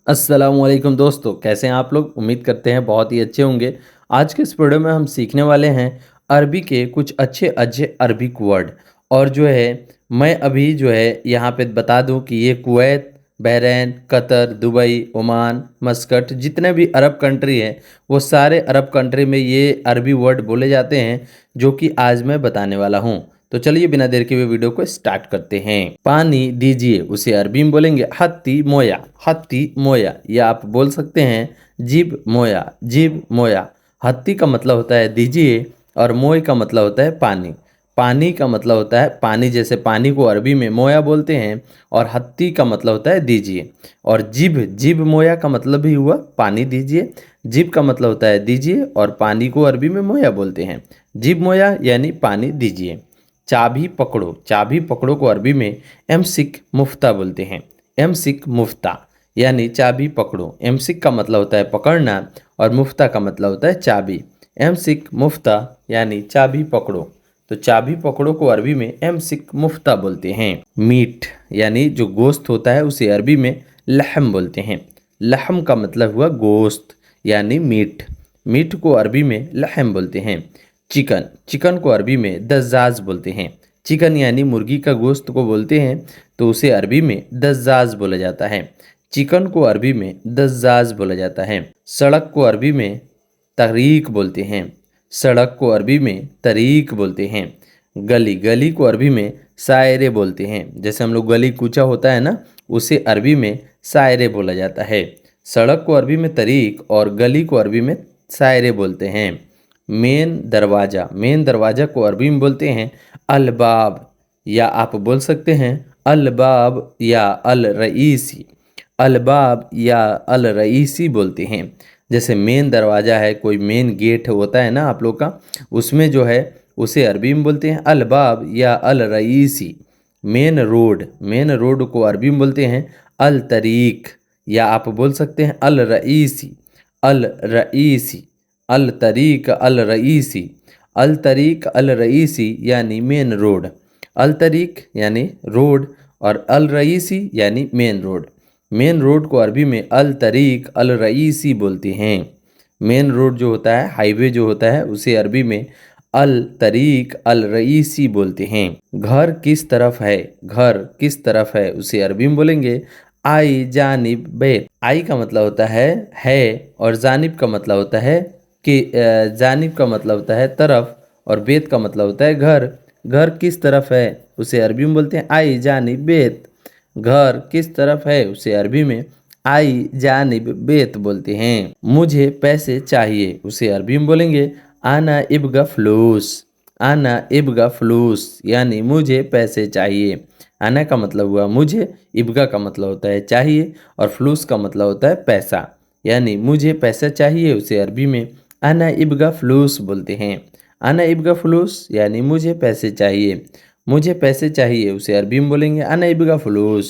अस्सलामुअलैकुम दोस्तों, कैसे हैं आप लोग? उम्मीद करते हैं बहुत ही अच्छे होंगे। आज के इस वीडियो में हम सीखने वाले हैं अरबी के कुछ अच्छे अच्छे अरबिक वर्ड। और जो है मैं अभी जो है यहाँ पे बता दूँ कि ये Kuwait, Bahrain, Qatar, Dubai, Oman, Muscat जितने भी अरब कंट्री हैं वो सारे अरब कंट्री में ये अरबी वर्ड बोले जाते हैं जो कि आज मैं बताने वाला हूँ। तो चलिए बिना देर के हुए वीडियो को स्टार्ट करते हैं। पानी दीजिए उसे अरबी में बोलेंगे हत्ती मोया, हत्ती मोया। या आप बोल सकते हैं जिब मोया, जिब मोया। हत्ती का मतलब होता है दीजिए और मोय का मतलब होता है पानी। पानी का मतलब होता है पानी, जैसे पानी को अरबी में मोया बोलते हैं। और हत्ती का मतलब होता है दीजिए। और जिब, जिब मोया का मतलब भी हुआ पानी दीजिए। जिब का मतलब होता है दीजिए और पानी को अरबी में मोया बोलते हैं। जिब मोया यानी पानी दीजिए। चाबी पकड़ो, चाबी पकड़ो को अरबी में एमसिक मुफ्ता बोलते हैं। एमसिक मुफ्ता यानी चाबी पकड़ो। एमसिक का मतलब होता है पकड़ना और मुफ्ता का मतलब होता है चाबी। एमसिक मुफ्ता यानी चाबी पकड़ो। तो चाबी पकड़ो को अरबी में एमसिक मुफ्ता बोलते हैं। मीट यानी जो गोश्त होता है उसे अरबी में लहम बोलते हैं। लहम का मतलब हुआ गोश्त यानी मीट। मीट को अरबी में लहम बोलते हैं। चिकन, चिकन को अरबी में दज्जाज बोलते हैं। चिकन यानी मुर्गी का गोश्त को बोलते हैं तो उसे अरबी में दज्जाज बोला जाता है। चिकन को अरबी में दज्जाज बोला जाता है। सड़क को अरबी में तरीक बोलते हैं। सड़क को अरबी में तरीक बोलते हैं। गली, गली को अरबी में सायरे बोलते हैं। जैसे हम लोग गली कूचा होता है ना, उसे अरबी में सायरे बोला जाता है। सड़क को अरबी में तरीक और गली को अरबी में सायरे बोलते हैं। मेन दरवाज़ा, मेन दरवाज़ा को अरबी में बोलते हैं अलबाब, या आप बोल सकते हैं अलबाब या अल रईसी। अलबाब या अल रईसी बोलते हैं। जैसे मेन दरवाज़ा है, कोई मेन गेट होता है ना आप लोग का, उसमें जो है उसे अरबी में बोलते हैं अलबाब या अल रईसी। मेन रोड, मेन रोड को अरबी में बोलते हैं अल तरीक, या आप बोल सकते हैं अल रईसी। अल रईसी, अल तरीक अल रईसी। अल तरीक अल रईसी यानी मेन रोड। अल तरीक यानी रोड और अल रईसी यानी मेन रोड। मेन रोड को अरबी में अल तरीक अल रईसी बोलते हैं। मेन रोड जो होता है, हाईवे जो होता है, उसे अरबी में अल तरीक अल रईसी बोलते हैं। घर किस तरफ है, घर किस तरफ है, उसे अरबी में बोलेंगे आई जानिब बैत। आई का मतलब होता है और जानिब का मतलब होता है कि जानिब का मतलब होता है तरफ और बेत का मतलब होता है घर। घर किस तरफ है उसे अरबी में बोलते हैं आई जानिब बेत। घर किस तरफ है उसे अरबी में आई जानिब बेत बोलते हैं। मुझे पैसे चाहिए उसे अरबी में बोलेंगे आना इब्गा फ्लूस। आना इब्गा फ्लूस यानी मुझे पैसे चाहिए। आना का मतलब हुआ मुझे, इब्गा का मतलब होता है चाहिए और फ्लूस का मतलब होता है पैसा। यानी मुझे पैसा चाहिए उसे अरबी में आना इब्गा फ्लूस बोलते हैं। आना इब्गा फ्लूस यानी मुझे पैसे चाहिए। मुझे पैसे चाहिए उसे अरबी में बोलेंगे आना इब्गा फ्लूस।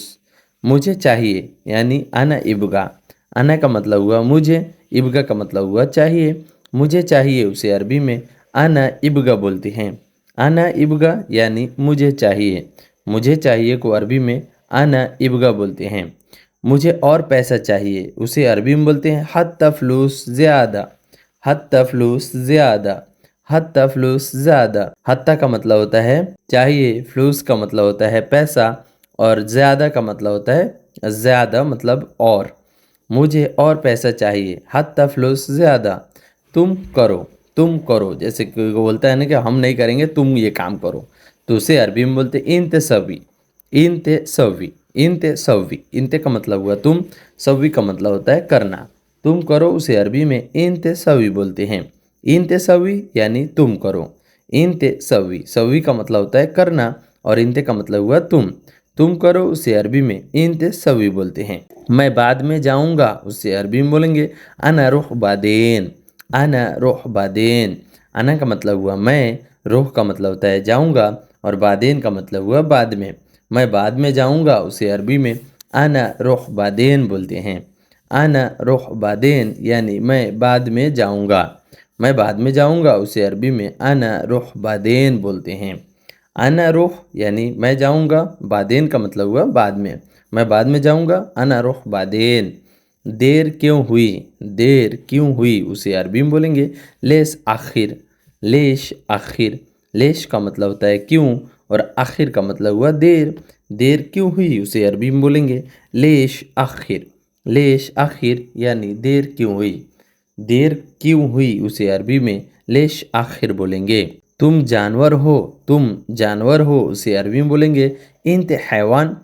मुझे चाहिए यानी आना इब्गा। आना का मतलब हुआ मुझे, इब्गा का मतलब हुआ चाहिए। मुझे चाहिए उसे अरबी में आना इब्गा बोलते हैं। आना इब्गा यानी मुझे चाहिए। मुझे चाहिए को अरबी में आना इब्गा बोलते हैं। मुझे और पैसा चाहिए उसे अरबी में बोलते हैं हत्ता फ्लूस ज़्यादा। हत्ता फ्लूस ज़्यादा, हत्ता फ्लूस ज़्यादा। हत्ता का मतलब होता है चाहिए, फ्लूस का मतलब होता है पैसा और ज़्यादा का मतलब होता है ज़्यादा मतलब और। मुझे और पैसा चाहिए हत्ता फ्लूस ज़्यादा। तुम करो, तुम करो। जैसे कोई को बोलता है ना कि हम नहीं करेंगे, तुम ये काम करो, तो उसे अरबी में बोलते हैं इंते सवी। इंते सवी, इंते सवी। इंते का मतलब हुआ तुम, सवी का मतलब होता है करना। तुम करो उसे अरबी में इंते सवी बोलते हैं। इंते सवी यानी तुम करो। इंते सवी, सवी का मतलब होता है करना और इंते का मतलब हुआ तुम करो उसे अरबी में इंते सवी बोलते हैं। मैं बाद में जाऊंगा उसे अरबी में बोलेंगे अना रुख बादेन। अना रुख बादेन। अना का मतलब हुआ मैं, रुख का मतलब होता है जाऊंगा और बादेन का मतलब हुआ बाद में। मैं बाद में जाऊंगा उसे अरबी में अना रुख बादेन बोलते हैं। अना रुख बादेन यानी मैं बाद में जाऊंगा। मैं बाद में जाऊंगा उसे अरबी में अना रुख बादेन बोलते हैं। अना रुख यानी मैं जाऊंगा, बादेन का मतलब हुआ बाद में। मैं बाद में जाऊंगा अना रुख बादेन। देर क्यों हुई, देर क्यों हुई उसे अरबी में बोलेंगे लेश आखिर, लेश आखिर। लेश का मतलब होता है क्यों और आखिर का मतलब हुआ देर। देर क्यों हुई उसे अरबी में बोलेंगे लेश आखिर, लेश आखिर यानी देर क्यों हुई। देर क्यों हुई उसे अरबी में लेश आखिर बोलेंगे। तुम जानवर हो, तुम जानवर हो उसे अरबी में बोलेंगे इंत हैवान,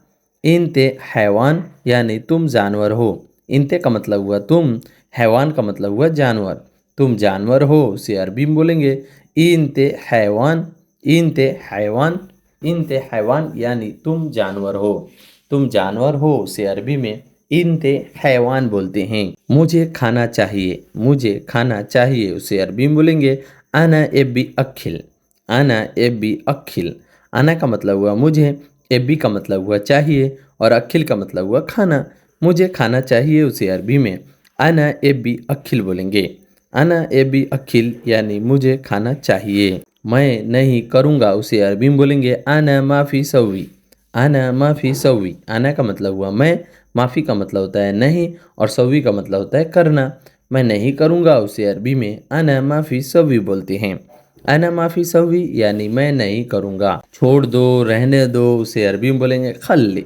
इंते हैवान यानी तुम जानवर हो। इंते का मतलब हुआ तुम, हैवान का मतलब हुआ जानवर। तुम जानवर हो उसे अरबी में बोलेंगे इंते हैवान, इंते हैवान, इंते हैवान यानी तुम जानवर हो। तुम जानवर हो उसे अरबी में इंते हैवान बोलते हैं। मुझे खाना चाहिए, मुझे खाना चाहिए उसे अरबी में बोलेंगे अना एबी अखिल, अना एबी अखिल। अना का मतलब हुआ मुझे, एबी का मतलब हुआ चाहिए और अखिल का मतलब हुआ खाना। मुझे खाना चाहिए उसे अरबी में अना एबी अखिल बोलेंगे। अना एबी अखिल यानी मुझे खाना चाहिए। मैं नहीं करूँगा उसे अरबी में बोलेंगे अना माफ़ी सवी, अना माफ़ी सवी। अना का मतलब हुआ मैं, माफ़ी का मतलब होता है नहीं और सवी का मतलब होता है करना। मैं नहीं करूँगा उसे अरबी में अना माफ़ी सवी बोलते हैं। अना माफ़ी सवी यानी मैं नहीं करूँगा। छोड़ दो, रहने दो उसे अरबी में बोलेंगे खल्ली,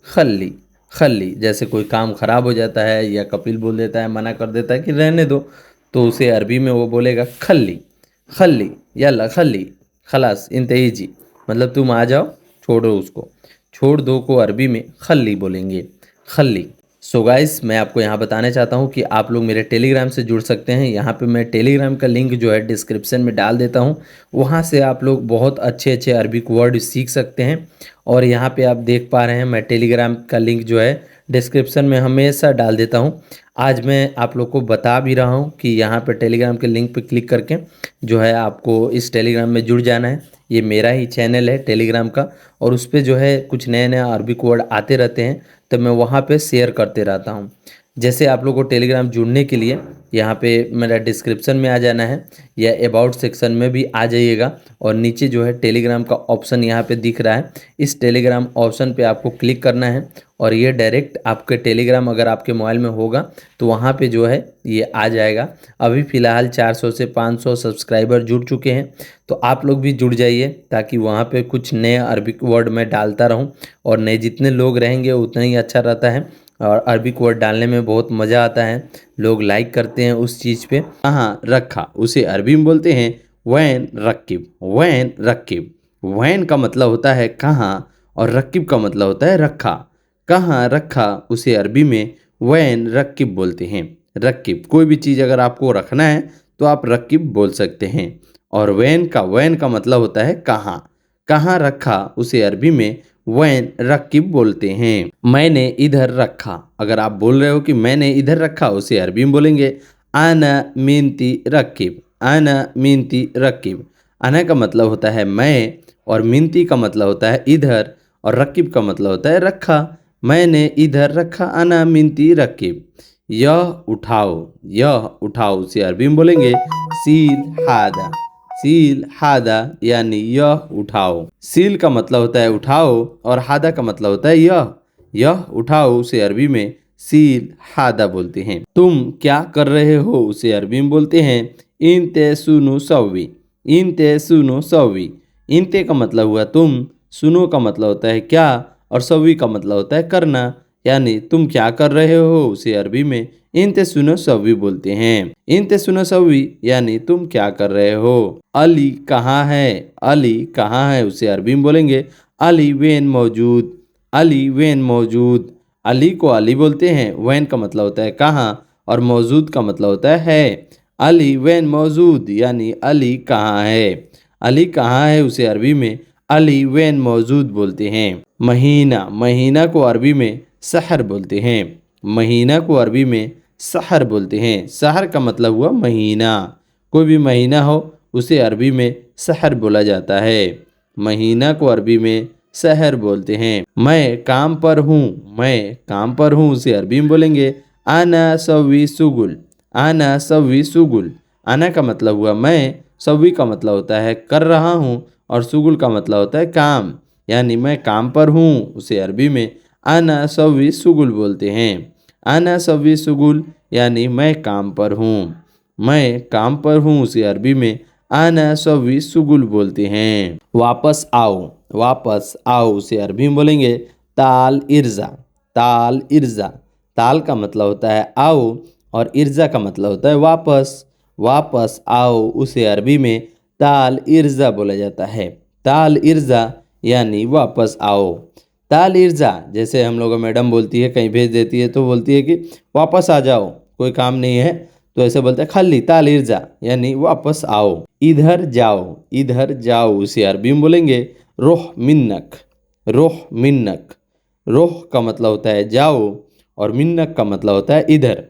खल्ली, खल्ली। जैसे कोई काम ख़राब हो जाता है या कपिल बोल देता है, मना कर देता है कि रहने दो, तो उसे अरबी में वो बोलेगा खल्ली, खल्ली, यल्ला खल्ली, खलास इंतही जी, मतलब तुम आ जाओ, छोड़ो उसको। छोड़ दो को अरबी में खल्ली बोलेंगे, खल्ली। सो गाइस, मैं आपको यहाँ बताना चाहता हूँ कि आप लोग मेरे टेलीग्राम से जुड़ सकते हैं। यहाँ पे मैं टेलीग्राम का लिंक जो है डिस्क्रिप्शन में डाल देता हूँ। वहाँ से आप लोग बहुत अच्छे अच्छे अरबिक वर्ड सीख सकते हैं। और यहाँ पे आप देख पा रहे हैं मैं टेलीग्राम का लिंक जो है डिस्क्रिप्शन में हमेशा डाल देता हूँ। आज मैं आप लोग को बता भी रहा हूँ कि यहाँ पे टेलीग्राम के लिंक पे क्लिक करके जो है आपको इस टेलीग्राम में जुड़ जाना है। ये मेरा ही चैनल है टेलीग्राम का और उस पर जो है कुछ नए नए अरबिक वर्ड आते रहते हैं, तो मैं वहाँ पे शेयर करते रहता हूँ। जैसे आप लोगों को टेलीग्राम जुड़ने के लिए यहाँ पे मेरा डिस्क्रिप्शन में आ जाना है या अबाउट सेक्शन में भी आ जाइएगा और नीचे जो है टेलीग्राम का ऑप्शन यहाँ पे दिख रहा है। इस टेलीग्राम ऑप्शन पे आपको क्लिक करना है और ये डायरेक्ट आपके टेलीग्राम अगर आपके मोबाइल में होगा तो वहाँ पे जो है ये आ जाएगा। अभी फ़िलहाल 400 से 500 सब्सक्राइबर जुड़ चुके हैं, तो आप लोग भी जुड़ जाइए ताकि वहाँ पे कुछ नए अरबिक वर्ड मैं डालता रहूँ और नए जितने लोग रहेंगे उतना ही अच्छा रहता है। और अरबिक वर्ड डालने में बहुत मज़ा आता है, लोग लाइक करते हैं उस चीज़ पे। कहाँ रखा उसे अरबी में बोलते हैं van Raqib, van Raqib. Van का मतलब होता है कहाँ और रकीब का मतलब होता है रखा। कहाँ रखा उसे अरबी में वैन रकीब बोलते हैं। रकीब, कोई भी चीज़ अगर आपको रखना है तो आप रकीब बोल सकते हैं। और वैन का मतलब होता है कहाँ। कहाँ रखा उसे अरबी में वैन रकीब बोलते हैं। मैंने इधर रखा, अगर आप बोल रहे हो कि मैंने इधर रखा उसे अरबी में बोलेंगे आना मिनती रकीब, आना मिनती रकीब। आना का मतलब होता है मैं और मिनती का मतलब होता है इधर और रकीब का मतलब होता है रखा। मैंने इधर रखा आना मिनती रकीब। यह उठाओ, यह उठाओ उसे अरबी में बोलेंगे सील हादा, सील हादा यानी यह उठाओ। सील का मतलब होता है उठाओ और हादा का मतलब होता है यह उठाओ उसे अरबी में सील हादा बोलते हैं। तुम क्या कर रहे हो उसे अरबी में बोलते हैं इनते सुनो सवी, इनते सुनो सवी। इनते का मतलब हुआ तुम, सुनो का मतलब होता है क्या और सवी का मतलब होता है करना, यानी तुम क्या कर रहे हो उसे अरबी में इनते सुनो सवी बोलते हैं। इनते सुनो सवी यानी तुम क्या कर रहे हो। अली कहाँ है, अली कहाँ है उसे अरबी में बोलेंगे अली वेन मौजूद, अली वेन मौजूद। अली को अली बोलते हैं, वैन का मतलब होता है कहाँ और मौजूद का मतलब होता है। अली वैन मौजूद यानी अली कहाँ है। अली कहाँ है उसे अरबी में अली वैन मौजूद बोलते हैं। महीना, महीना को अरबी में सहर बोलते हैं। महीना को अरबी में सहर बोलते हैं। सहर का मतलब हुआ महीना। कोई भी महीना हो उसे अरबी में सहर बोला जाता है। महीना को अरबी में सहर बोलते हैं। मैं काम पर हूँ, मैं काम पर हूँ उसे अरबी में बोलेंगे आना सवी सुगुल, आना सवी सुगुल। आना का मतलब हुआ मैं, सवी का मतलब होता है कर रहा हूँ और सुगुल का मतलब होता है काम, यानी मैं काम पर हूँ उसे अरबी में आना सवी सुगुल बोलते हैं। आना सवी सुगुल यानी मैं काम पर हूँ। मैं काम पर हूँ उसे अरबी में आना सवी सुगुल बोलते हैं। वापस आओ, वापस आओ उसे अरबी में बोलेंगे ताल इर्जा। ताल इर्जा, ताल का मतलब होता है आओ और इर्जा का मतलब होता है वापस। वापस आओ उसे अरबी में ताल इर्जा बोला जाता है। ताल इर्जा यानी वापस आओ। ताल इर्जा जैसे हम लोग मैडम बोलती है, कहीं भेज देती है तो बोलती है कि वापस आ जाओ, कोई काम नहीं है, तो ऐसे बोलते हैं खल्ली ताल इर्जा यानी वापस आओ। इधर जाओ, इधर जाओ उसे अरबी में बोलेंगे रोह मिन्नक। रोह मिन्नक, रोह का मतलब होता है जाओ और मिन्नक का मतलब होता है इधर।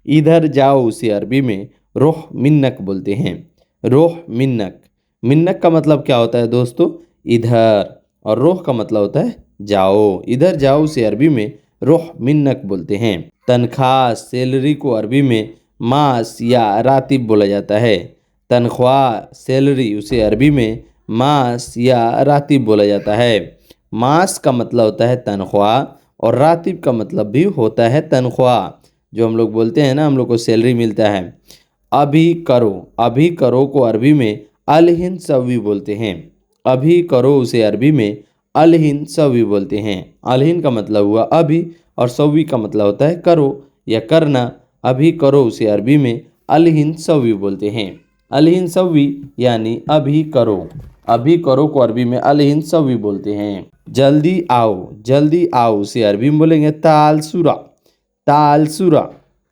इधर जाओ उसे अरबी में रोह मिन्नक बोलते हैं। रोह मिन्नक, मिन्नक का मतलब क्या होता है दोस्तों, इधर, और रोह का मतलब होता है जाओ। इधर जाओ उसे अरबी में रोह मिन्नक बोलते हैं। तनख्वाह सैलरी को अरबी में मास या रातिब बोला जाता है। तनख्वाह सैलरी उसे अरबी में मास या रातिब बोला जाता है। मास का मतलब होता है तनख्वाह और रातिब का मतलब भी होता है तनख्वाह। जो हम लोग बोलते हैं ना, हम लोग को सैलरी मिलता है। अभी करो, अभी करो को अरबी में अलहिन सवी बोलते हैं। अभी करो उसे अरबी में अलहिन सवी बोलते हैं। अलहिन का मतलब हुआ अभी और सवी का मतलब होता है करो या करना। अभी करो उसे अरबी में अलहिन सवी बोलते हैं। अलहिन सवी यानी अभी करो। अभी करो को अरबी में अलहिन सवी बोलते हैं। जल्दी आओ, जल्दी आओ उसे अरबी में बोलेंगे ताल सुरा। ताल सुरा,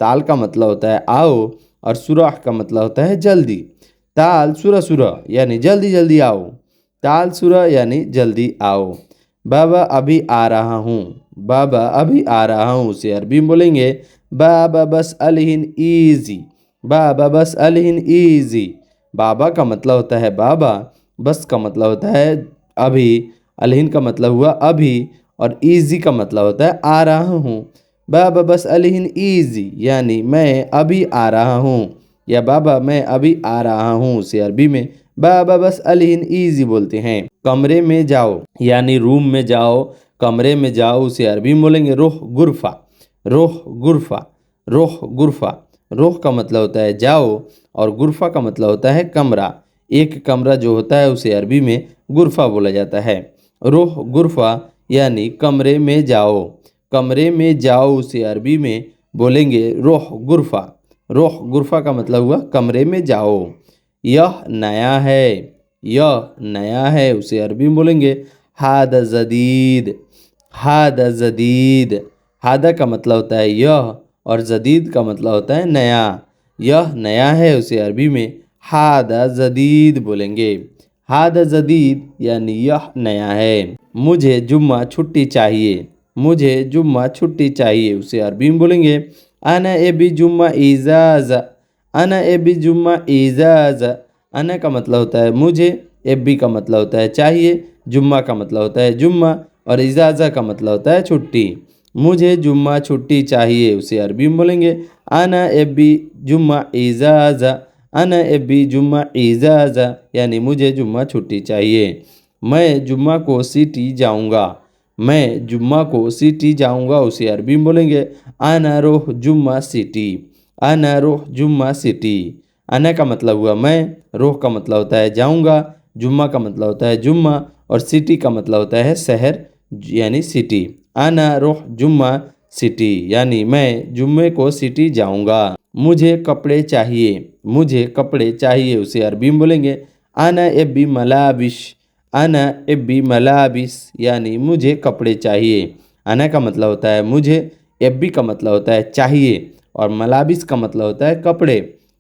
ताल का मतलब होता है आओ और सुरा का मतलब होता है जल्दी। ताल सुरा सुरा यानी जल्दी जल्दी आओ। ताल सुरा यानी जल्दी आओ। बाबा अभी आ रहा हूँ। बाबा अभी आ रहा हूँ उसे अरबी में बोलेंगे बाबा बस अलहिन ईजी। बाबा बस अलहिन ईजी। बाबा का मतलब होता है बाबा, बस का मतलब होता है अभी, अलहिन का मतलब हुआ अभी और ईजी का मतलब होता है आ रहा हूँ। बाबा बस अलहिन ईजी यानी मैं अभी आ रहा हूँ, या बाबा मैं अभी आ रहा हूँ उसे अरबी में बाबा बस अलहिन ईजी बोलते हैं। कमरे में जाओ यानी रूम में जाओ, कमरे में जाओ उसे अरबी में बोलेंगे रोह गुरफा। रोह गुरफा, रोह गुरफा, रोह का मतलब होता है जाओ और गुरफा का मतलब होता है कमरा। एक कमरा जो होता है उसे अरबी में गुरफा बोला जाता है। रोह गुरफा यानी कमरे में जाओ। कमरे में जाओ उसे अरबी में बोलेंगे रोह गुरफा। रोह गुरफा का मतलब हुआ कमरे में जाओ। यह नया है, यह नया है उसे अरबी में बोलेंगे हादा जदीद। हादा जदीद, हादा का मतलब होता है यह और जदीद का मतलब होता है नया। यह नया है उसे अरबी में हादा जदीद बोलेंगे। हादा जदीद यानी यह नया है। मुझे जुम्मा छुट्टी चाहिए। मुझे जुम्मा छुट्टी चाहिए उसे अरबी में बोलेंगे अना एबी जुम्मा इजाज़ा। अना एबी जुम्मा इजाज़ा। अना का मतलब होता है मुझे, एबी का मतलब होता है चाहिए, जुम्मा का मतलब होता है जुम्मा और इजाज़ा का मतलब होता है छुट्टी। मुझे जुम्मा छुट्टी चाहिए उसे अरबी में बोलेंगे अना एबी जुम्मा इजाज़ा। अना एबी जुम्मा इजाज़ा यानी मुझे जुम्मा छुट्टी चाहिए। मैं जुम्मा को सिटी जाऊंगा। मैं जुम्मा को सिटी जाऊंगा उसे अरबी में बोलेंगे अना रोह जुम्मा सिटी। अना रोह जुम्मा सिटी। अना का मतलब हुआ मैं, रोह का मतलब होता है जाऊंगा, जुम्मा का मतलब होता है जुम्मा और सिटी का मतलब होता है शहर यानी सिटी। अना रोह जुम्मा सिटी यानी मैं जुम्मे को सिटी जाऊंगा। मुझे कपड़े चाहिए। मुझे कपड़े चाहिए उसे अरबी में बोलेंगे अना एबी मलाबिश। अना एबी मलाबिस यानी मुझे कपड़े चाहिए। अना का मतलब होता है मुझे, एबी का मतलब होता है चाहिए और मलाबिस का मतलब होता है कपड़े।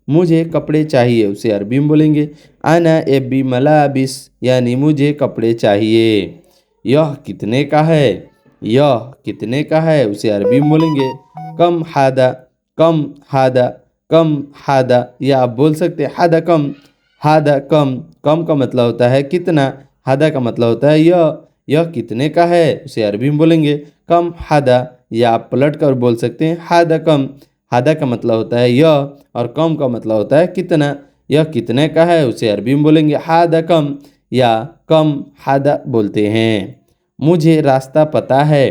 मुझे कपड़े चाहिए उसे अरबी में बोलेंगे अना एबी मलाबिस यानी मुझे कपड़े चाहिए। यह कितने का है। यह कितने का है उसे अरबी में बोलेंगे कम हादा। कम हादा, कम हादा, या आप बोल सकते हैं हादा कम। हादा कम, कम का मतलब होता है कितना, हादा का मतलब होता है यह कितने का है उसे अरबी में बोलेंगे कम हादा, या आप पलट कर बोल सकते हैं हादा कम। हादा का मतलब होता है यह और कम का मतलब होता है कितना। यह कितने का है उसे अरबी में बोलेंगे हादा कम या कम हादा बोलते हैं। मुझे रास्ता पता है।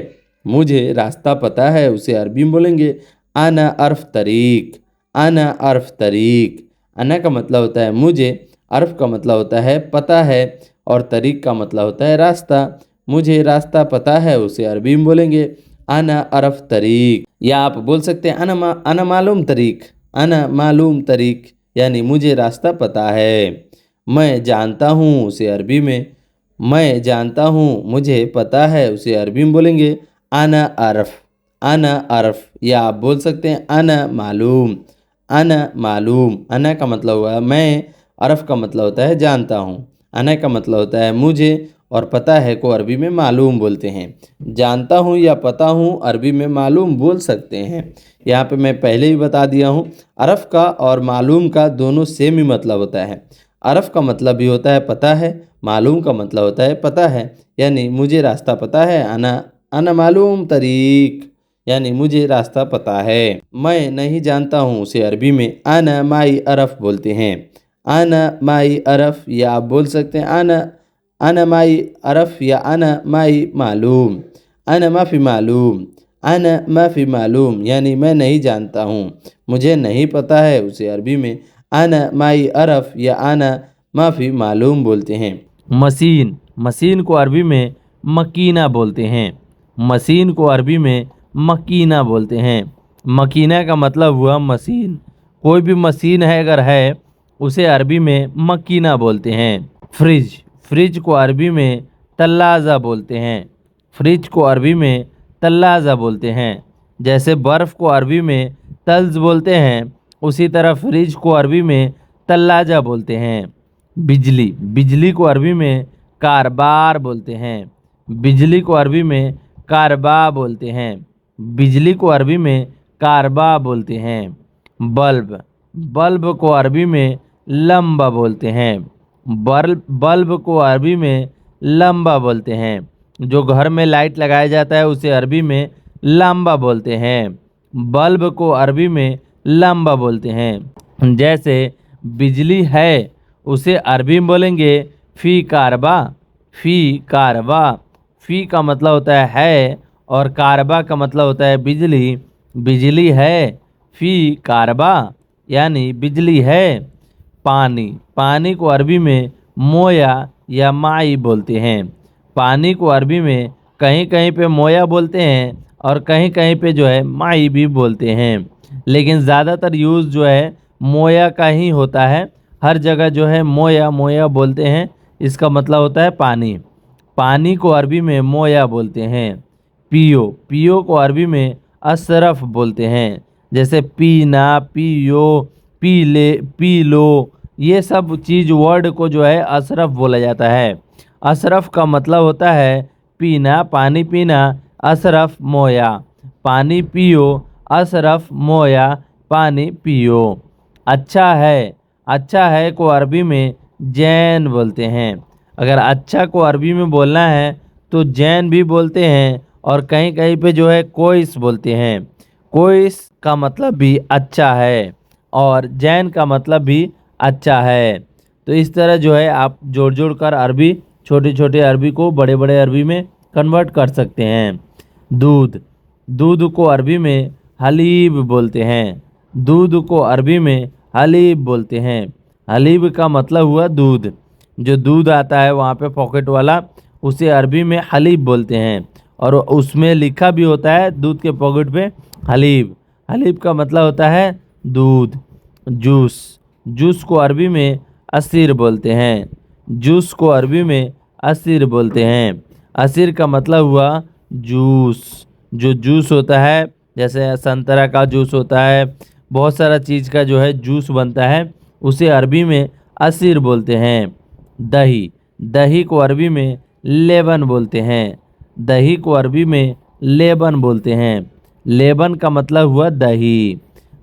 मुझे रास्ता पता है उसे अरबी में बोलेंगे अना अर्फ तरीक, अना अर्फ तरीक। अना का मतलब होता है मुझे, अर्फ का मतलब होता है पता है, और तरीक का मतलब होता है रास्ता। मुझे रास्ता पता है, उसे अरबी में बोलेंगे अना अर्फ तरीक। या आप बोल सकते हैं अना मालूम तरीक, अना मालूम तरीक, यानी मुझे रास्ता पता है। मैं जानता हूँ, उसे अरबी में मैं जानता हूँ, मुझे पता है, उसे अरबी में बोलेंगे अना अर्फ, अना अर्फ। या आप बोल सकते हैं अना मालूम, अना मालूम। अना का मतलब हुआ मैं, अर्फ का मतलब होता है जानता हूँ, अना का मतलब होता है मुझे, और पता है को अरबी में मालूम बोलते हैं। जानता हूँ या पता हूँ अरबी में मालूम बोल सकते हैं। यहाँ पे मैं पहले ही बता दिया हूँ, अर्फ का और मालूम का दोनों सेम ही मतलब होता है। अर्फ का मतलब भी होता है पता है, मालूम का मतलब होता है पता है। यानी मुझे रास्ता पता है, अना मालूम तरीक, यानी मुझे रास्ता पता है। मैं नहीं जानता हूँ, उसे अरबी में अना माई अरफ बोलते हैं, अना माई अरफ। या आप बोल सकते हैं अना माई अरफ या अना माई मालूम, अना माफ़ी मालूम, अना माफ़ी मालूम, यानी मैं नहीं जानता हूँ, मुझे नहीं पता है, उसे अरबी में अना माई अरफ या अना माफ़ी मालूम बोलते हैं। मशीन, मशीन को अरबी में मकीना बोलते हैं, मशीन को अरबी में मकीना बोलते हैं। मकीना का मतलब हुआ मशीन। कोई भी मशीन है अगर है, उसे अरबी में मकीना बोलते हैं। फ्रिज, फ्रिज को अरबी में तल्लाज़ा बोलते हैं, फ्रिज को अरबी में तल्लाज़ा बोलते हैं। जैसे बर्फ़ को अरबी में तल्ज बोलते हैं, उसी तरह फ्रिज को अरबी में तल्लाजा बोलते हैं। बिजली, बिजली को अरबी में कारबार बोलते हैं, बिजली को अरबी में कारबा बोलते हैं, बिजली को अरबी में कारबा बोलते हैं। बल्ब, बल्ब को अरबी में लंबा बोलते हैं, बल्ब को अरबी में लंबा बोलते हैं। जो घर में लाइट लगाया जाता है उसे अरबी में लंबा बोलते हैं, बल्ब को अरबी में लंबा बोलते हैं। जैसे बिजली है, उसे अरबी में बोलेंगे फ़ी कारबा, फ़ी कारबा। फ़ी का मतलब होता है और कारबा का मतलब होता है बिजली, बिजली है, फ़ी कारबा, यानी बिजली है। पानी, पानी को अरबी में मोया या माई बोलते हैं, पानी को अरबी में कहीं कहीं पे मोया बोलते हैं और कहीं कहीं पे जो है माई भी बोलते हैं, लेकिन ज़्यादातर यूज़ जो है मोया का ही होता है। हर जगह जो है मोया मोया बोलते हैं, इसका मतलब होता है पानी। पानी को अरबी में मोया बोलते हैं। पियो, पियो को अरबी में अशरफ बोलते हैं। जैसे पीना, पियो, पी ले, पी लो, ये सब चीज़ वर्ड को जो है अशरफ बोला जाता है। अशरफ का मतलब होता है पीना, पानी पीना, अशरफ मोया, पानी पियो, अशरफ मोया, पानी पियो। अच्छा है, अच्छा है को अरबी में जैन बोलते हैं। अगर अच्छा को अरबी में बोलना है तो जैन भी बोलते हैं, और कहीं कहीं पे जो है कोइस बोलते हैं। कोइस का मतलब भी अच्छा है और जैन का मतलब भी अच्छा है। तो इस तरह जो है आप जोड़ जोड़ कर अरबी, छोटे छोटे अरबी को बड़े बड़े अरबी में कन्वर्ट कर सकते हैं। दूध, दूध को अरबी में हलीब बोलते हैं, दूध को अरबी में हलीब बोलते हैं। हलीब का मतलब हुआ दूध, जो दूध आता है वहाँ पे पॉकेट वाला, उसे अरबी में हलीब बोलते हैं, और उसमें लिखा भी होता है दूध के पॉकेट पे हलीब। हलीब का मतलब होता है दूध। जूस, जूस को अरबी में असीर बोलते हैं, जूस को अरबी में असीर बोलते हैं। असीर का मतलब हुआ जूस। जो जूस होता है, जैसे संतरा का जूस होता है, बहुत सारा चीज़ का जो है जूस बनता है, उसे अरबी में असीर बोलते हैं। दही, दही को अरबी में लेबन बोलते हैं, दही को अरबी में लेबन बोलते हैं। लेबन का मतलब हुआ दही।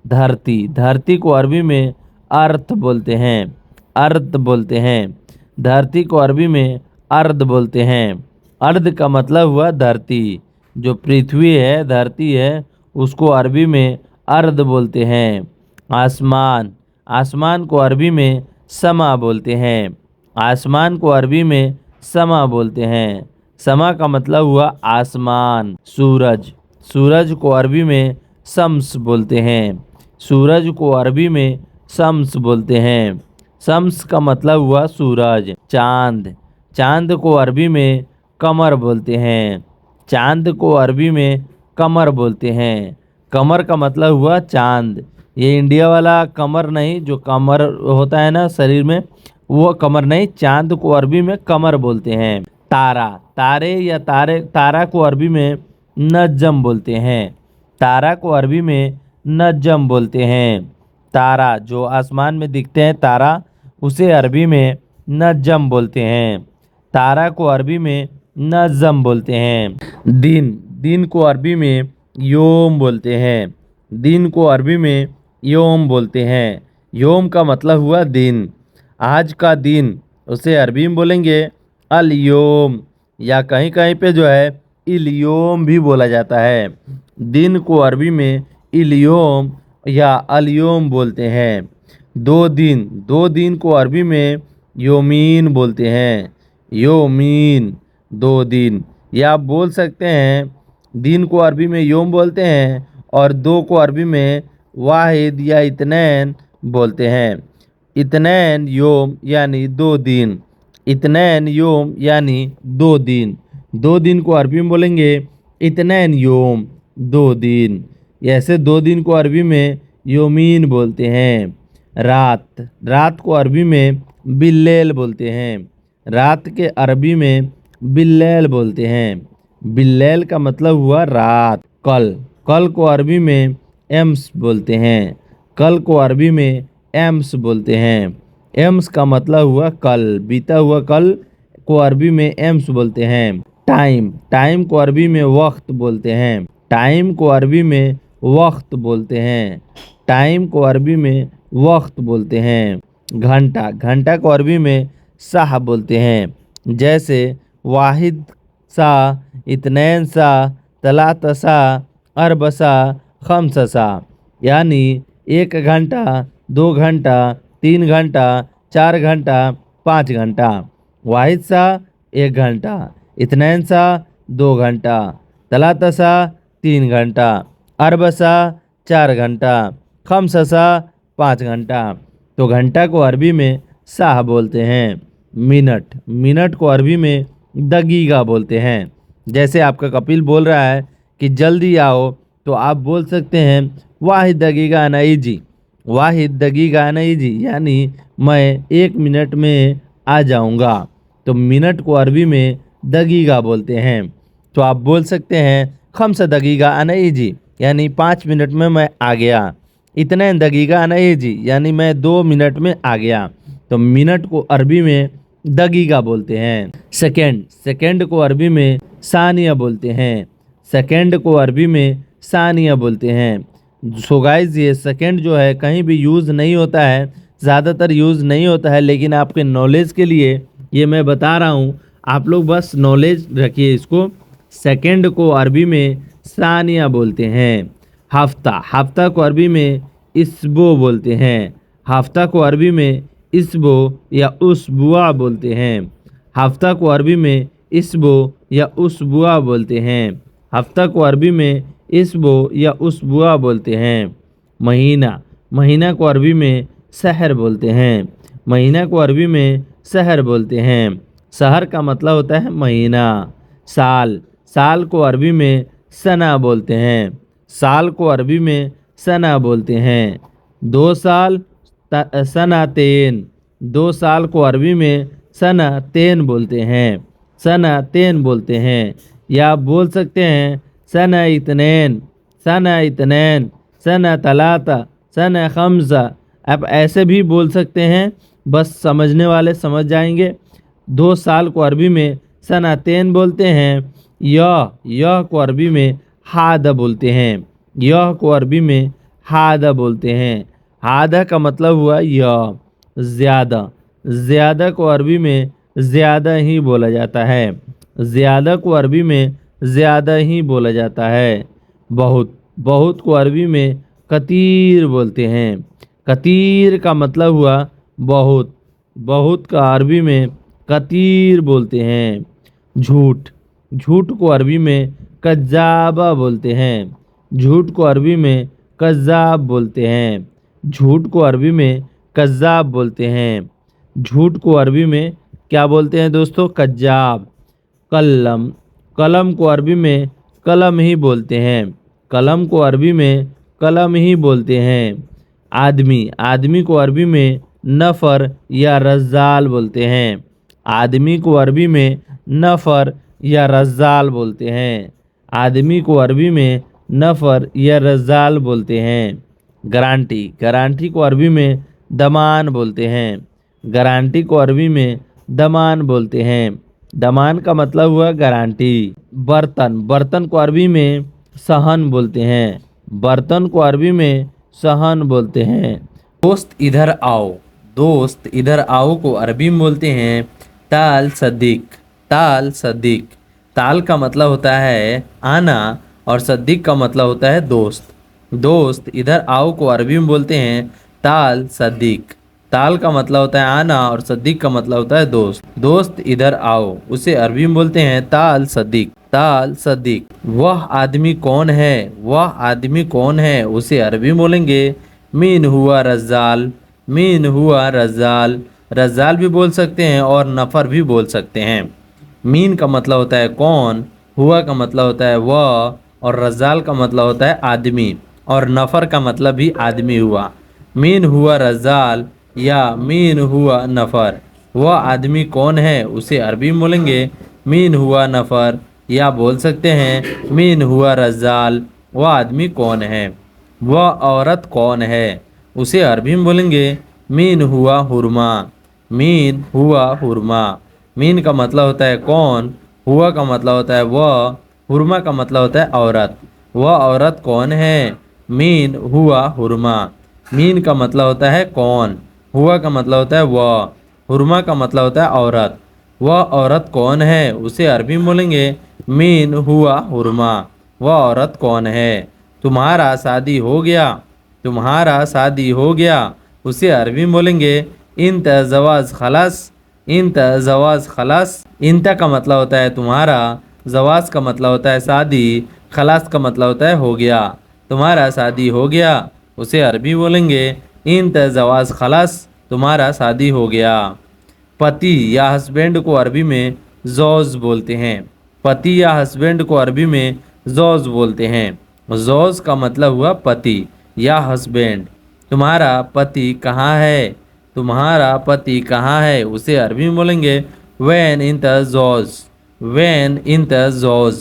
धरती, धरती को अरबी में अर्थ बोलते हैं, अर्थ बोलते हैं। धरती को अरबी में अर्ध बोलते हैं। अर्ध का मतलब हुआ धरती, जो पृथ्वी है, धरती है, उसको अरबी में अर्ध बोलते हैं। आसमान, आसमान को अरबी में समा बोलते हैं, आसमान को अरबी में समा बोलते हैं। समा का मतलब हुआ आसमान। सूरज, सूरज को अरबी में शम्स बोलते हैं। सूरज को अरबी में शम्स बोलते हैं। शम्स का मतलब हुआ सूरज। चांद, चांद को अरबी में कमर बोलते हैं। चांद को अरबी में कमर बोलते हैं। कमर का मतलब हुआ चांद। ये इंडिया वाला कमर नहीं, जो कमर होता है ना शरीर में, वो कमर नहीं। चांद को अरबी में कमर बोलते हैं। तारा, तारे या तारा को अरबी में नजम बोलते हैं। तारा को अरबी में नजम बोलते हैं। तारा जो आसमान में दिखते हैं तारा, उसे अरबी में नजम बोलते हैं। तारा को अरबी में नजम बोलते हैं। दिन, दिन को अरबी में योम बोलते हैं। दिन को अरबी में योम बोलते हैं। योम का मतलब हुआ दिन। आज का दिन, उसे अरबी में बोलेंगे अल योम, या कहीं कहीं पे जो है इलियोम भी बोला जाता है। दिन को अरबी में इलियोम या अलयोम बोलते हैं। दो दिन, दो दिन को अरबी में योमीन बोलते हैं। योमीन, दो दिन। या आप बोल सकते हैं दिन को अरबी में योम बोलते हैं और दो को अरबी में वाहिद या इतनैन बोलते हैं। इतनैन योम यानी दो दिन। इतनैन योम यानी दो दिन। दो दिन को अरबी में बोलेंगे इतनैन योम, दो दिन। ऐसे दो दिन को अरबी में योमीन बोलते हैं। रात, रात को अरबी में बिल्लेल बोलते हैं। रात के अरबी में बिल्लेल बोलते हैं। बिल्लेल का मतलब हुआ रात। कल, कल को अरबी में एम्स बोलते हैं। कल को अरबी में एम्स बोलते हैं। एम्स का मतलब हुआ कल, बीता हुआ कल को अरबी में एम्स बोलते हैं। टाइम, टाइम को अरबी में वक्त बोलते हैं। टाइम को अरबी में वक्त बोलते हैं। टाइम को अरबी में वक्त बोलते हैं। घंटा, घंटा को अरबी में साह बोलते हैं। जैसे वाहिद सा, इतनैन सा, तलात सा, अरब सा, खम्स सा, यानी एक घंटा, दो घंटा, तीन घंटा, चार घंटा, पाँच घंटा। वाहिद सा एक घंटा, इतनैन सा दो घंटा, तलात सा तीन घंटा, अरब सा चार घंटा, खम्स सा पाँच घंटा। तो घंटा को अरबी में साह बोलते हैं। मिनट, मिनट को अरबी में दगीगा बोलते हैं। जैसे आपका कपिल बोल रहा है कि जल्दी आओ, तो आप बोल सकते हैं वाहिद दगीगा नई जी। वाहिद दगीगा नई जी यानी मैं एक मिनट में आ जाऊंगा। तो मिनट को अरबी में दगीगा बोलते हैं। तो आप बोल सकते हैं खम्स दगीगा अनई जी, यानी 5 मिनट में मैं आ गया। इतने दगीगा अनई जी यानी मैं 2 मिनट में आ गया। तो मिनट को अरबी में दगीगा बोलते हैं। सेकंड, सेकंड को अरबी में सानिया बोलते हैं। सेकंड को अरबी में सानिया बोलते हैं। सो गाइस, ये सेकंड जो है कहीं भी यूज़ नहीं होता है, ज़्यादातर यूज़ नहीं होता है, लेकिन आपके नॉलेज के लिए ये मैं बता रहा हूँ। आप लोग बस नॉलेज रखिए इसको। सेकंड को अरबी में सानिया बोलते हैं। हफ्ता, हफ्ता को अरबी में इसबो बोलते हैं। हफ्ता को अरबी में इसबो या उसबुआ बोलते हैं। हफ्ता को अरबी में इसबो या उसबुआ बोलते हैं। हफ्ता को अरबी में इसबो या उसबुआ बोलते हैं। महीना, महीना को अरबी में सहर बोलते हैं। महीना को अरबी में सहर बोलते हैं। सहर का मतलब होता है महीना। साल, साल को अरबी में सना बोलते हैं। साल को अरबी में सना बोलते हैं। 2 साल सना तेन, 2 साल को अरबी में सना तेन बोलते हैं। सना तेन बोलते हैं। या आप बोल सकते हैं सना इतनैन, सना इतनैन, सना तलाता, सना खम्सा। आप ऐसे भी बोल सकते हैं, बस समझने वाले समझ जाएंगे। 2 साल को अरबी में सनातेन बोलते हैं। यह को अरबी में हादा बोलते हैं। यह को अरबी में हादा बोलते हैं। हादा का मतलब हुआ यह, ज़्यादा। ज़्यादा को अरबी में ज़्यादा ही बोला जाता है। ज़्यादा को अरबी में ज़्यादा ही बोला जाता है। बहुत, बहुत को अरबी में कतीर बोलते हैं। कतीर का मतलब हुआ बहुत। बहुत का अरबी में कतीर बोलते हैं। झूठ, झूठ को अरबी में कज्जाबा बोलते हैं। झूठ को अरबी में कज़्ज़ाब बोलते हैं। झूठ को अरबी में कज़्ज़ाब बोलते हैं। झूठ को अरबी में क्या बोलते हैं दोस्तों? कज़्ज़ाब। कलम, कलम को अरबी में कलम ही बोलते हैं। कलम को अरबी में कलम ही बोलते हैं। आदमी, आदमी को अरबी में नफ़र या रज़्ज़ाल बोलते हैं। आदमी को अरबी में नफ़र या रज़्ज़ाल बोलते हैं। आदमी को अरबी में नफ़र या रज़्ज़ाल बोलते हैं। गारंटी, गारंटी को अरबी में दमान बोलते हैं। गारंटी को अरबी में दमान बोलते हैं। दमान का मतलब हुआ गारंटी। बर्तन, बर्तन को अरबी में सहन बोलते हैं। बर्तन को अरबी में सहन बोलते हैं। दोस्त इधर आओ, दोस्त इधर आओ को अरबी में बोलते हैं ताल सदीक। ताल सदीक, ताल का मतलब होता है आना और सदीक का मतलब होता है दोस्त। दोस्त इधर आओ को अरबी में बोलते हैं ताल सदीक। ताल का मतलब होता है आना और सदीक का मतलब होता है दोस्त। दोस्त इधर आओ उसे अरबी में बोलते हैं ताल सदीक। ताल सदीक। वह आदमी कौन है? वह आदमी कौन है उसे अरबी में बोलेंगे मीन हुआ रज़्ज़ाल। मीन हुआ रज़्ज़ाल। रज़्ज़ाल भी बोल सकते हैं और नफ़र भी बोल सकते हैं। मीन का मतलब होता है कौन, हुआ का मतलब होता है वह, और रज़्ज़ाल का मतलब होता है आदमी, और नफ़र का मतलब भी आदमी हुआ। मीन हुआ रज़्ज़ाल या मीन हुआ नफ़र। वह आदमी कौन है उसे अरबी में बोलेंगे मीन हुआ नफ़र, या बोल सकते हैं मीन हुआ रज़्ज़ाल। वह आदमी कौन है। वह औरत कौन है उसे अरबी में बोलेंगे मीन हुआ हुरमा। मीन हुआ हुरमा। मीन का मतलब होता है कौन, हुआ का मतलब होता है वह, हुरमा का मतलब होता है औरत। वह औरत कौन है? मीन हुआ हुरमा। मीन का मतलब होता है कौन, हुआ का मतलब होता है वह, हुरमा का मतलब होता है औरत। वह औरत कौन है उसे अरबी में बोलेंगे मीन हुआ हुरमा। वह औरत कौन है। तुम्हारा शादी हो गया। तुम्हारा शादी हो गया उसे अरबी में बोलेंगे इंत जवाज खलास। इंत जवाज खलास। इंत का मतलब होता है तुम्हारा, जवाज का मतलब होता है शादी, खलास का मतलब होता है हो गया। तुम्हारा शादी हो गया उसे अरबी बोलेंगे इंत जवाज खलास। तुम्हारा शादी हो गया। पति या हस्बैंड को अरबी में जौज बोलते हैं। पति या हस्बैंड को अरबी में जौज बोलते हैं। जौज का मतलब हुआ पति या हस्बैंड। तुम्हारा पति कहाँ है। तुम्हारा पति कहाँ है उसे अरबी में बोलेंगे वैन इन द जौज। वैन इन द जौज।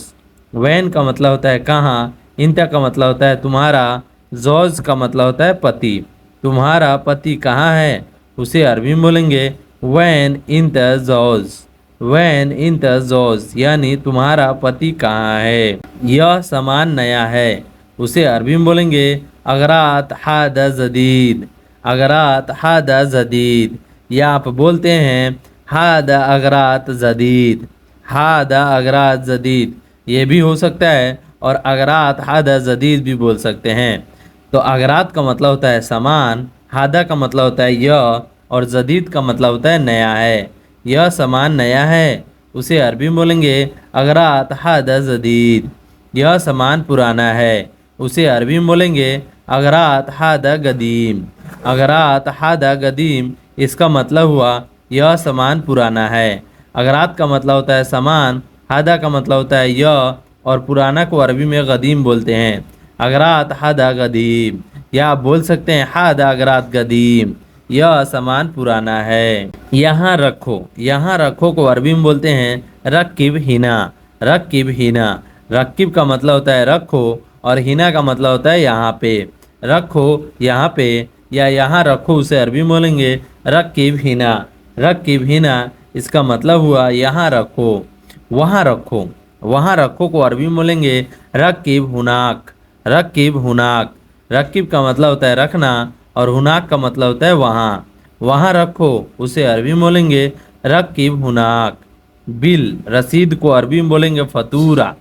वैन का मतलब होता है कहाँ, इंता का मतलब होता है तुम्हारा, जौज का मतलब होता है पति। तुम्हारा पति कहाँ है उसे अरबी में बोलेंगे वैन इन द जौज। वैन इन द जौज, यानी तुम्हारा पति कहाँ है। यह सामान नया है उसे अरबी में बोलेंगे अगरात हाद जदीद। अगरात हाद जदीद, या आप बोलते हैं हाद अगरात जदीद। हाद अगरात जदीद ये भी हो सकता है, और अगरात हाद जदीद भी बोल सकते हैं। तो अगरात का मतलब होता है सामान, हादा का मतलब होता है यह, और जदीद का मतलब होता है नया है। यह सामान नया है उसे अरबी में बोलेंगे अगरात हादा जदीद। यह सामान पुराना है उसे अरबी में बोलेंगे अगरात हादा गदीम। अगरात हादा गदीम, इसका मतलब हुआ यह सामान पुराना है। अगरात का मतलब होता है सामान, हादा का मतलब होता है यह, और पुराना को अरबी में गदीम बोलते हैं। अगरात हादा गदीम, या आप बोल सकते हैं हादा अगरात गदीम, यह सामान पुराना है। यहाँ रखो, यहाँ रखो को अरबी में बोलते हैं रक्किब हिना। रक्किब हिना। रक्किब का मतलब होता है रखो, और हिना का मतलब होता है यहाँ पे। रखो यहाँ पे, या यहाँ रखो उसे अरबी में बोलेंगे रक्किब हिना। रक्किब हिना, इसका मतलब हुआ यहाँ रखो। वहाँ रखो। वहाँ रखो को अरबी में बोलेंगे रक्किब हुनाक। रक्किब हुनाक। रक्किब का मतलब होता है रखना, और हुनाक का मतलब होता है वहाँ। वहाँ रखो उसे अरबी में बोलेंगे रक्किब हुनाक। बिल, रसीद को अरबी में बोलेंगे फतूरा।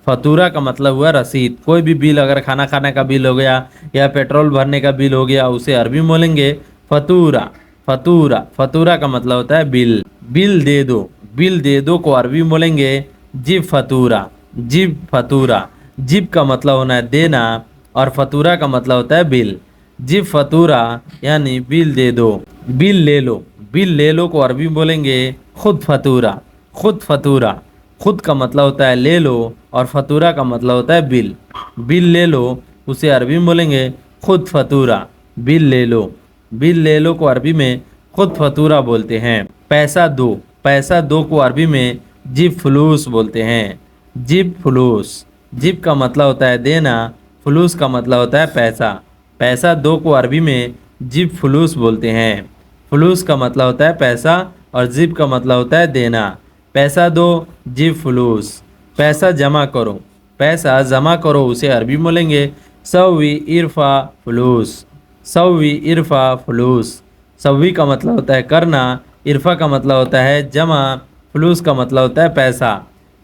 फतूरा का मतलब हुआ रसीद। कोई भी बिल, अगर खाना खाने का बिल हो गया या पेट्रोल भरने का बिल हो गया, उसे अरबी में बोलेंगे फतूरा। फतूरा। फतूरा का मतलब होता है बिल। बिल दे दो। बिल दे दो को अरबी में बोलेंगे जिब फतूरा। जिब फतूरा। जिब का मतलब होना है देना और फतूरा का मतलब होता है बिल। जिब फतूरा यानी बिल दे दो, बिल ले लो। बिल ले लो को अरबी में बोलेंगे खुद फतूरा। खुद फतूरा, खुद का मतलब होता है ले लो और फतूरा का मतलब होता है बिल। बिल ले लो उसे अरबी में बोलेंगे खुद फतूरा, बिल ले लो। बिल ले लो को अरबी में खुद फतूरा बोलते हैं। पैसा दो, पैसा दो को अरबी में जिब फलूस बोलते हैं। जिब फलूस, जिब का मतलब होता है देना, फलूस का मतलब होता है पैसा। पैसा दो को अरबी में जिब फलूस बोलते हैं। फलूस का मतलब होता है पैसा और जिब का मतलब होता है देना। पैसा दो, जिब फलूस। पैसा जमा करो, पैसा जमा करो उसे अरबी में बोलेंगे सवी इरफा फलूस। सवी इरफा फलूस। सवी का मतलब होता है करना, इरफा का मतलब होता है जमा, फलूस का मतलब होता है पैसा।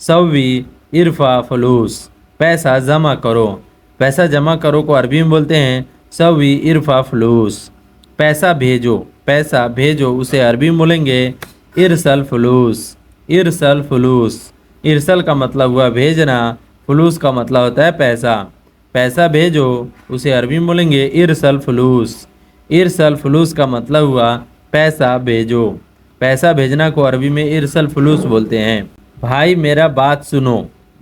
सवी इरफा फलूस, पैसा जमा करो। पैसा जमा करो को अरबी में बोलते हैं सवी इरफा फलूस। पैसा भेजो, पैसा भेजो उसे अरबी में बोलेंगे इरसल फलूस। इरसल फलूस। इरसल का मतलब हुआ भेजना, फलूस का मतलब होता है पैसा। पैसा भेजो उसे अरबी में बोलेंगे इरसल फलूस। इरसल फलूस का मतलब हुआ पैसा भेजो। पैसा भेजना को अरबी में इरसल फलूस बोलते हैं। भाई मेरा बात सुनो,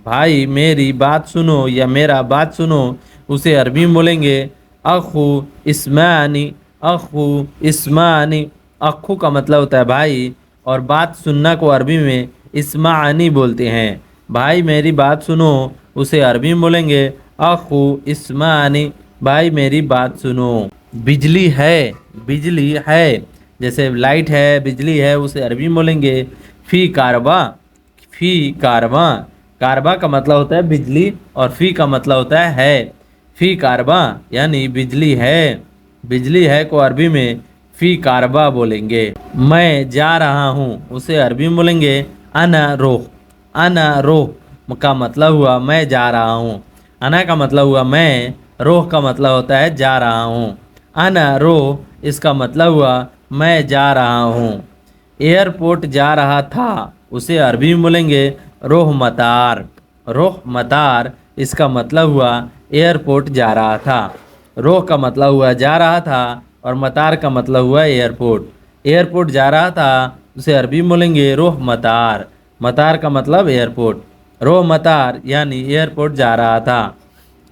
भाई मेरी बात सुनो या मेरा बात सुनो उसे अरबी में बोलेंगे अखू इस्मानी। अखू इस्मानी। अखू का मतलब होता है भाई और बात सुनना को अरबी में इस्मानी बोलते हैं। भाई मेरी बात सुनो उसे अरबी में बोलेंगे अखू इस्मानी, भाई मेरी बात सुनो। बिजली है, बिजली है, जैसे लाइट है, बिजली है उसे अरबी में बोलेंगे फी कारबा। फी कारबा। कारबा का मतलब होता है बिजली और फी का मतलब होता है। फी कारबा यानी बिजली है। बिजली है को अरबी में फी कारबा बोलेंगे। मैं जा रहा हूँ उसे अरबी में बोलेंगे अना रोह। अना रोह का मतलब हुआ मैं जा रहा हूँ। अना का मतलब हुआ मैं, रोह का मतलब होता है जा रहा हूँ। अना रोह इसका मतलब हुआ मैं जा रहा हूँ। एयरपोर्ट जा रहा था उसे अरबी में बोलेंगे रोह मतार। रोह मतार इसका मतलब हुआ एयरपोर्ट जा रहा था। रोह का मतलब हुआ जा रहा था और मतार का मतलब हुआ एयरपोर्ट। एयरपोर्ट जा रहा था उसे अरबी में बोलेंगे रोह मतार। मतार का मतलब एयरपोर्ट। रोह मतार यानी एयरपोर्ट जा रहा था।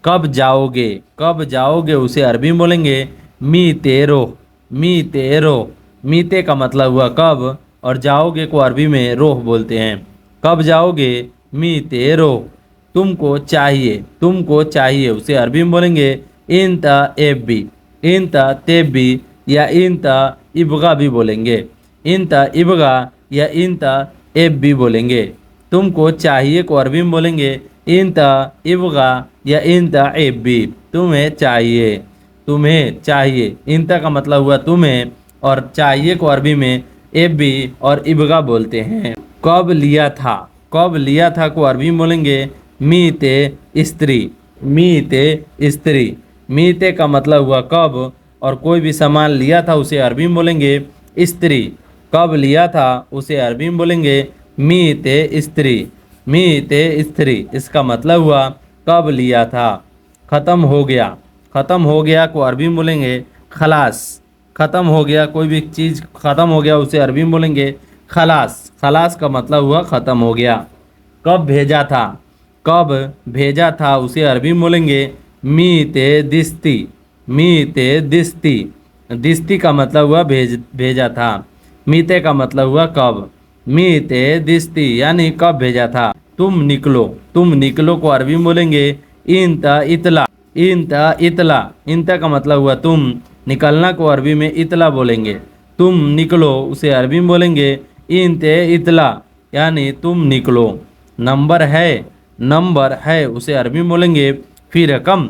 कब जाओगे, कब जाओगे उसे अरबी में बोलेंगे मी तेरो। मी तेरो। मीते का मतलब हुआ कब और जाओगे को अरबी में रोह बोलते हैं। कब जाओगे मी तेरो। तुमको चाहिए, तुमको चाहिए उसे अरबी में बोलेंगे इंता एबी। इंता तेबी या इंता इबगा भी बोलेंगे। इंता इबगा या इंता एब भी बोलेंगे। तुमको चाहिए को अरबी में बोलेंगे इंता इबगा या इंता एब भी। तुम्हें चाहिए, तुम्हें चाहिए। इंता का मतलब हुआ तुम्हें और चाहिए को अरबी में एब भी और इबगा बोलते हैं। कब लिया था, कब लिया था को अरबी में बोलेंगे मीते स्त्री। मीते स्त्री। मीते का मतलब हुआ कब और कोई भी सामान लिया था उसे अरबी में बोलेंगे स्त्री। कब लिया था उसे अरबी में बोलेंगे मीते स्त्री। मीते स्त्री इसका मतलब हुआ कब लिया था। ख़त्म हो गया, ख़त्म हो गया को अरबी में बोलेंगे खलास। ख़त्म हो गया, कोई भी चीज़ ख़त्म हो गया उसे अरबी में बोलेंगे खलास। खलास का मतलब हुआ ख़त्म हो गया। कब भेजा था, कब भेजा था उसे अरबी में बोलेंगे मीते दिस्ती। मीते दिस्ती। दिस्ती का मतलब हुआ भेजा था। मीते का मतलब हुआ कब। मीते दिस्ती यानी कब भेजा था। तुम निकलो, तुम निकलो को अरबी में बोलेंगे इंता इतला। इंता इतला। इंता का मतलब हुआ तुम, निकलना को अरबी में इतला बोलेंगे। तुम निकलो उसे अरबी में बोलेंगे इंते इतला यानी तुम निकलो। नंबर है, नंबर है उसे अरबी में बोलेंगे फी रकम।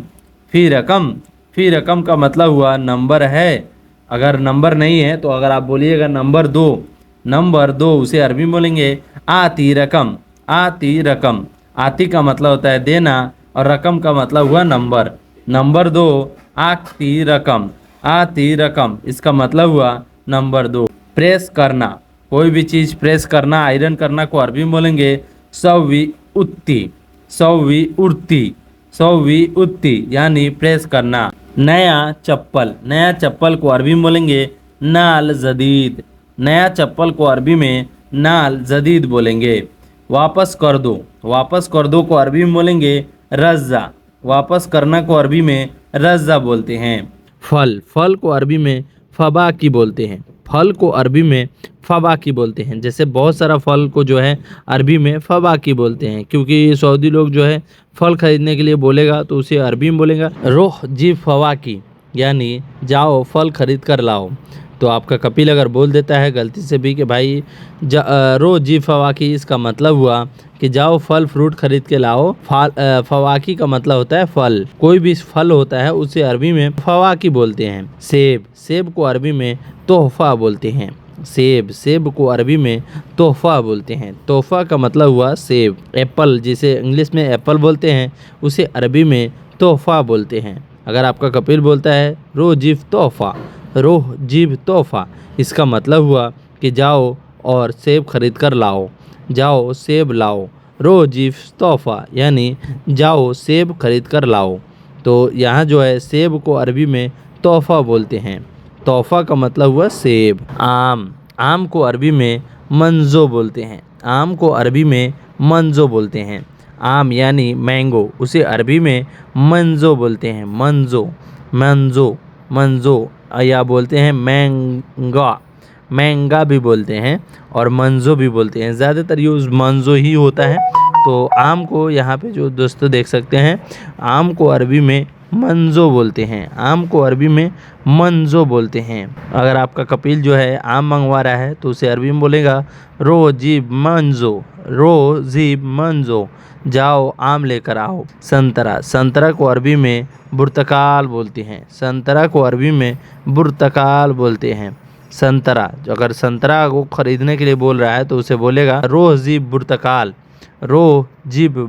फी रकम। फी रकम का मतलब हुआ नंबर है। अगर नंबर नहीं है तो अगर आप बोलिएगा नंबर दो, नंबर दो उसे अरबी में बोलेंगे आती रकम। आती रकम। आती का मतलब होता है देना और रकम का मतलब हुआ नंबर। नंबर दो आती रकम। आती रकम इसका मतलब हुआ नंबर दो। प्रेस करना, कोई भी चीज़ प्रेस करना, आयरन करना को अरबी में बोलेंगे सवी उत्ती। सवी उड़ती। सौवी उत्ती यानी प्रेस करना। नया चप्पल को अरबी में बोलेंगे नाल जदीद। नया चप्पल को अरबी में नाल जदीद बोलेंगे। वापस कर दो को अरबी में बोलेंगे रज़्ज़ा। वापस करना को अरबी में रज़्ज़ा बोलते हैं। फल को अरबी में फबाकी बोलते हैं। फल को अरबी में फबाकी बोलते हैं। जैसे बहुत सारा फल को जो है अरबी में फबाकी बोलते हैं, क्योंकि सऊदी लोग जो है फल खरीदने के लिए बोलेगा तो उसे अरबी में बोलेगा रोह जी फवाकी, यानी जाओ फल खरीद कर लाओ। तो आपका कपिल अगर बोल देता है गलती से भी कि भाई रो जी फवाकी, इसका मतलब हुआ कि जाओ फल फ्रूट खरीद के लाओ। फवाकी का मतलब होता है फल। कोई भी फल होता है उसे अरबी में फवाकी बोलते हैं। सेब को अरबी में तोहफा बोलते हैं। सेब को अरबी में तोहफा बोलते हैं। तोहफा का मतलब हुआ सेब। एप्पल, जिसे इंग्लिश में एप्पल बोलते हैं, उसे अरबी में तोहफा बोलते हैं। अगर आपका कपिल बोलता है रोह जीब तोहफा, इसका मतलब हुआ कि जाओ और सेब खरीद कर लाओ। जाओ सेब लाओ। रोह जीब तोहफा यानी जाओ सेब खरीद कर लाओ। तो यहाँ जो है सेब को अरबी में तोहफा बोलते हैं। तोहफा का मतलब हुआ सेब। आम को अरबी में मंजो बोलते हैं। आम को अरबी में मंजो बोलते हैं। आम यानी मैंगो, उसे अरबी में मंजो बोलते हैं। मंजो या बोलते हैं मैंगा भी बोलते हैं और मंजो भी बोलते हैं। ज़्यादातर यूज़ मंजो ही होता है। तो आम को यहाँ पे जो दोस्तों देख सकते हैं, आम को अरबी में मंजो बोलते हैं। आम को अरबी में मंजो बोलते हैं। अगर आपका कपिल जो है आम मंगवा रहा है तो उसे अरबी में बोलेगा रोजीब मंजो, जाओ आम लेकर आओ। संतरा को अरबी में बुर्तकाल बोलते हैं। संतरा को अरबी में बुर्तकाल बोलते हैं। संतरा, अगर संतरा को खरीदने के लिए बोल रहा है तो उसे बोलेगा रोह जीब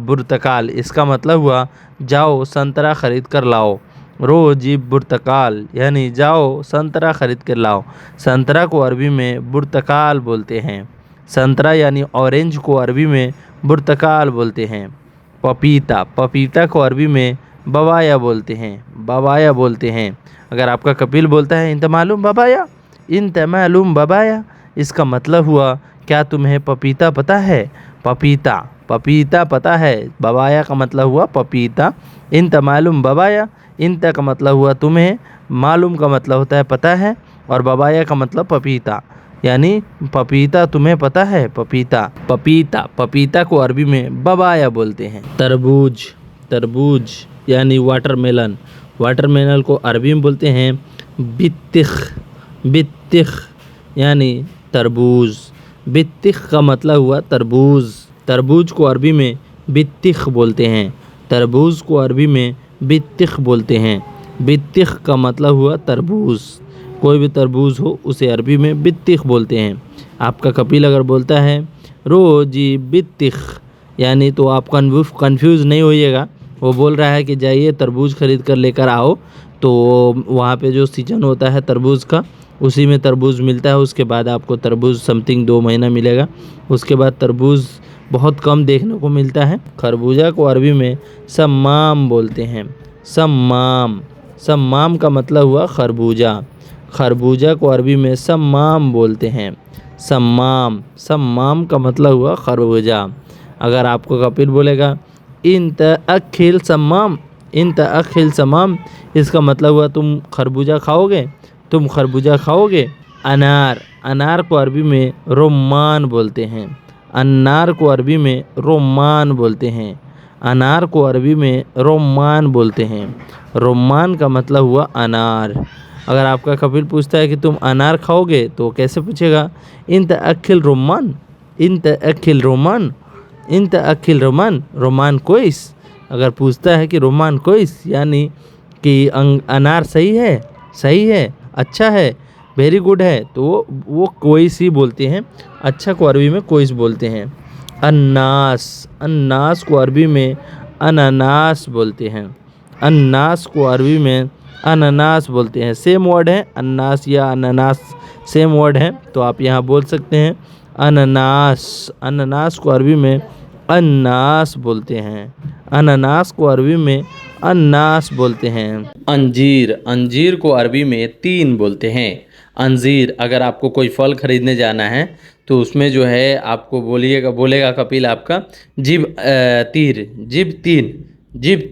बुर्तकाल, इसका मतलब हुआ जाओ संतरा खरीद कर लाओ। रोह जीब बुर्तकाल यानी जाओ संतरा खरीद कर लाओ। संतरा को अरबी में बुर्तकाल बोलते हैं। संतरा यानी ऑरेंज को अरबी में बुर्तकाल बोलते हैं। पपीता को अरबी में बवाया बोलते हैं। अगर आपका कपिल बोलता है इंत मालूम बबाया, इसका मतलब हुआ क्या तुम्हें पपीता पता है। पपीता पता है। बबाया का मतलब हुआ पपीता। इंत मालूम बबाया, इंत का मतलब हुआ तुम्हें, मालूम का मतलब होता है पता है, और बबाया का मतलब पपीता, यानी पपीता तुम्हें पता है। पपीता को अरबी में बबाया बोलते हैं। तरबूज यानी वाटरमेलन को अरबी में बोलते हैं बित्तिख यानी तरबूज। बित्तिख का मतलब हुआ तरबूज। तरबूज को अरबी में बित्तिख बोलते हैं। तरबूज को अरबी में बित्तिख बोलते हैं। बित्तिख का मतलब हुआ तरबूज। कोई भी तरबूज हो उसे अरबी में बित्तिख बोलते हैं। आपका कपिल अगर बोलता है रोजी बित्तिख, यानी तो आप कन्फ्यूज़ नहीं होइएगा। वो बोल रहा है कि जाइए तरबूज खरीद कर लेकर आओ, तो वहाँ पे जो सीजन होता है तरबूज का, उसी में तरबूज मिलता है। उसके बाद आपको तरबूज समथिंग 2 महीना मिलेगा। उसके बाद तरबूज बहुत कम देखने को मिलता है। खरबूजा को अरबी में सम्माम बोलते हैं। सम्माम का मतलब हुआ खरबूजा। खरबूजा को अरबी में सम्माम बोलते हैं। सम्माम का मतलब हुआ खरबूजा। अगर आपको कपिल बोलेगा इंत अखिल सम्माम, इसका मतलब हुआ तुम खरबूजा खाओगे। अनार को अरबी में रोमान बोलते हैं। अनार को अरबी में रोमान बोलते हैं। रोमान का मतलब हुआ अनार। अगर आपका कपिल पूछता है कि तुम अनार खाओगे तो कैसे पूछेगा, इंत अखिल रोमान रोमान कोइस। अगर पूछता है कि रोमान कोइस यानी कि अनार सही है, अच्छा है, वेरी गुड है, तो वो कोइस ही बोलते हैं। अच्छा को अरबी में कोइस बोलते हैं। अन्नास को अरबी में अनानास बोलते हैं। अन्नास को अरबी में अनानास बोलते हैं। सेम वर्ड है, अन्नास या अनानास सेम वर्ड है, तो आप यहाँ बोल सकते हैं अनानास। अनानास को अरबी में अन्नास बोलते हैं। अनानास को अरबी में अन्नास बोलते हैं। अंजीर, अंजीर को अरबी में तीन बोलते हैं। अंजीर, अगर आपको कोई फल खरीदने जाना है तो उसमें जो है आपको बोलेगा कपिल आपका जिब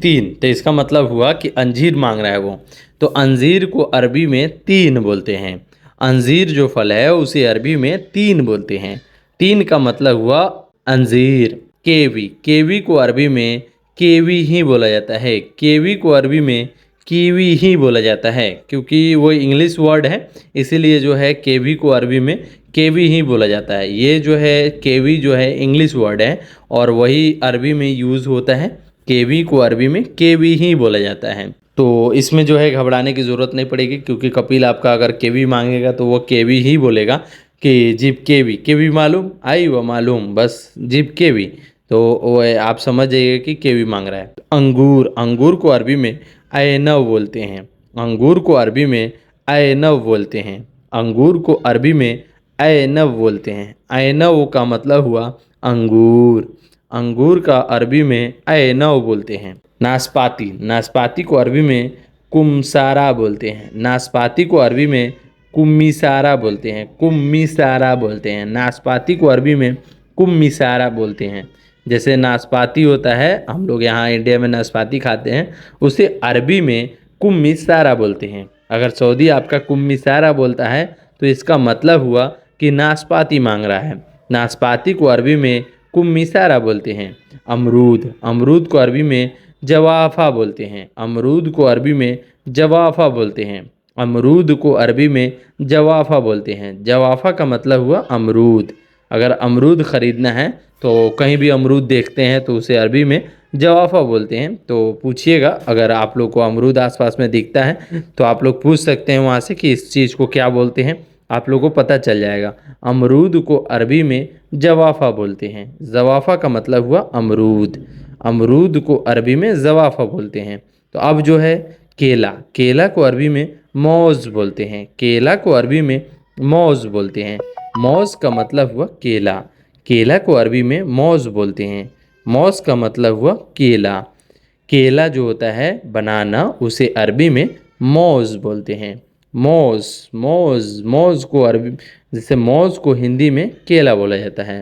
तीन, तो इसका मतलब हुआ कि अंजीर मांग रहा है वो। तो अंजीर को अरबी में तीन बोलते हैं। अंजीर जो फल है उसे अरबी में तीन बोलते हैं। तीन का मतलब हुआ अंजीर। केवी, केवी को अरबी में केवी ही बोला जाता है। केवी को अरबी में कीवी ही बोला जाता है, क्योंकि वो इंग्लिश वर्ड है, इसीलिए जो है केवी को अरबी में केवी ही बोला जाता है। ये जो है केवी जो है इंग्लिश वर्ड है और वही अरबी में यूज़ होता है। केवी को अरबी में केवी ही बोला जाता है। तो इसमें जो है घबराने की ज़रूरत नहीं पड़ेगी, क्योंकि कपिल आपका अगर केवी मांगेगा तो वो केवी ही बोलेगा कि जिप केवी, केवी मालूम आई वो मालूम, बस जिप केवी। तो वो आप समझ जाइए कि केवी मांग रहा है। अंगूर, अंगूर को अरबी में ऐनव बोलते हैं। अंगूर को अरबी में ऐनव बोलते हैं। अंगूर को अरबी में ऐनव बोलते हैं। ऐनव का मतलब हुआ अंगूर। अंगूर का अरबी में ऐनव बोलते हैं। नाशपाती, नाशपाती को अरबी में कुमसारा बोलते हैं। नाशपाती को अरबी में कुम्मीसारा बोलते हैं। कुम्मीसारा बोलते हैं। नाशपाती को अरबी में कुम्मीसारा बोलते हैं। जैसे नाशपाती होता है, हम लोग यहाँ इंडिया में नाशपाती खाते हैं, उसे अरबी में कुम्मीसारा बोलते हैं। अगर सऊदी आपका कुम्मीसारा बोलता है तो इसका मतलब हुआ कि नाशपाती मांग रहा है। नाशपाती को अरबी में कुम्मीसारा बोलते हैं। अमरूद, अमरूद को अरबी में जवाफ़ा बोलते हैं। अमरूद को अरबी में जवाफ़ा बोलते हैं। अमरूद को अरबी में जवाफ़ा बोलते हैं। जवाफ़ा का मतलब हुआ अमरूद। अगर अमरूद ख़रीदना है तो कहीं भी अमरूद देखते हैं तो उसे अरबी में जवाफ़ा बोलते हैं। तो पूछिएगा, अगर आप लोग को अमरूद आसपास में दिखता है तो आप लोग पूछ सकते हैं वहाँ से कि इस चीज़ को क्या बोलते हैं, आप लोगों को पता चल जाएगा। अमरूद को अरबी में जवाफ़ा बोलते हैं। जवाफ़ा का मतलब हुआ अमरूद। अमरूद को अरबी में जवाफ़ा बोलते हैं। तो अब जो है केला, केला को अरबी में मौज़ बोलते हैं। केला को अरबी में मौज़ बोलते हैं। मौज़ का मतलब हुआ केला। केला को अरबी में मौज़ बोलते हैं। मौज़ का मतलब हुआ केला। केला जो होता है बनाना, उसे अरबी में मौज़ बोलते हैं। मौज़, मौज़, मौज़ को अरबी, जैसे मौज़ को हिंदी में केला बोला जाता है।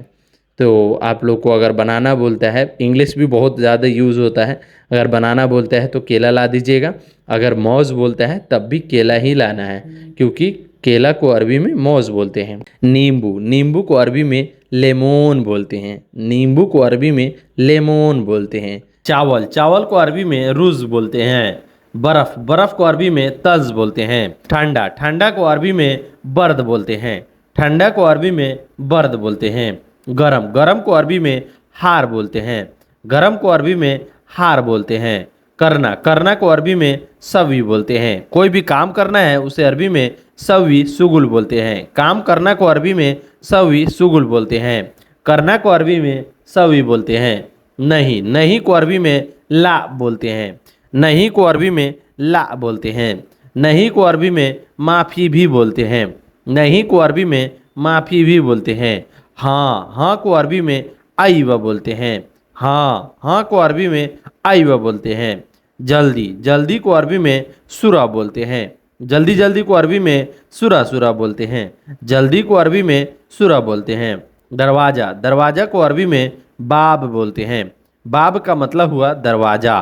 तो आप लोग को अगर बनाना बोलता है, इंग्लिश भी बहुत ज़्यादा यूज़ होता है, अगर बनाना बोलता है तो केला ला दीजिएगा, अगर मौज़ बोलता है तब भी केला ही लाना है, क्योंकि केला को अरबी में मौज़ बोलते हैं। नींबू, नींबू को अरबी में लेमोन बोलते हैं। नींबू को अरबी में लेमोन बोलते हैं। चावल, चावल को अरबी में रुज़ बोलते हैं। बर्फ़, बर्फ़ को अरबी में तज़ बोलते हैं। ठंडा, ठंडा को अरबी में बर्द बोलते हैं। ठंडा को अरबी में बर्द बोलते हैं। गरम, गरम को अरबी में हार बोलते हैं। गरम को अरबी में हार बोलते हैं। करना, करना को अरबी में सवी बोलते हैं। कोई भी काम करना है उसे अरबी में सवी सुगुल बोलते हैं। काम करना को अरबी में सवी सुगुल बोलते हैं। करना को अरबी में सवी बोलते हैं। नहीं, नहीं को अरबी में ला बोलते हैं। नहीं को अरबी में ला बोलते हैं। नहीं को अरबी में माफ़ी भी बोलते हैं। नहीं को अरबी में माफ़ी भी बोलते हैं। हाँ, हाँ को अरबी में आइवा बोलते हैं। हाँ, हाँ को अरबी में आइवा बोलते हैं। जल्दी, जल्दी को अरबी में सुरा बोलते हैं। जल्दी, जल्दी को अरबी में सुरा सुरा बोलते हैं। जल्दी को अरबी में सुरा बोलते हैं। दरवाज़ा, दरवाज़ा को अरबी में बाब बोलते हैं। बाब का मतलब हुआ दरवाज़ा।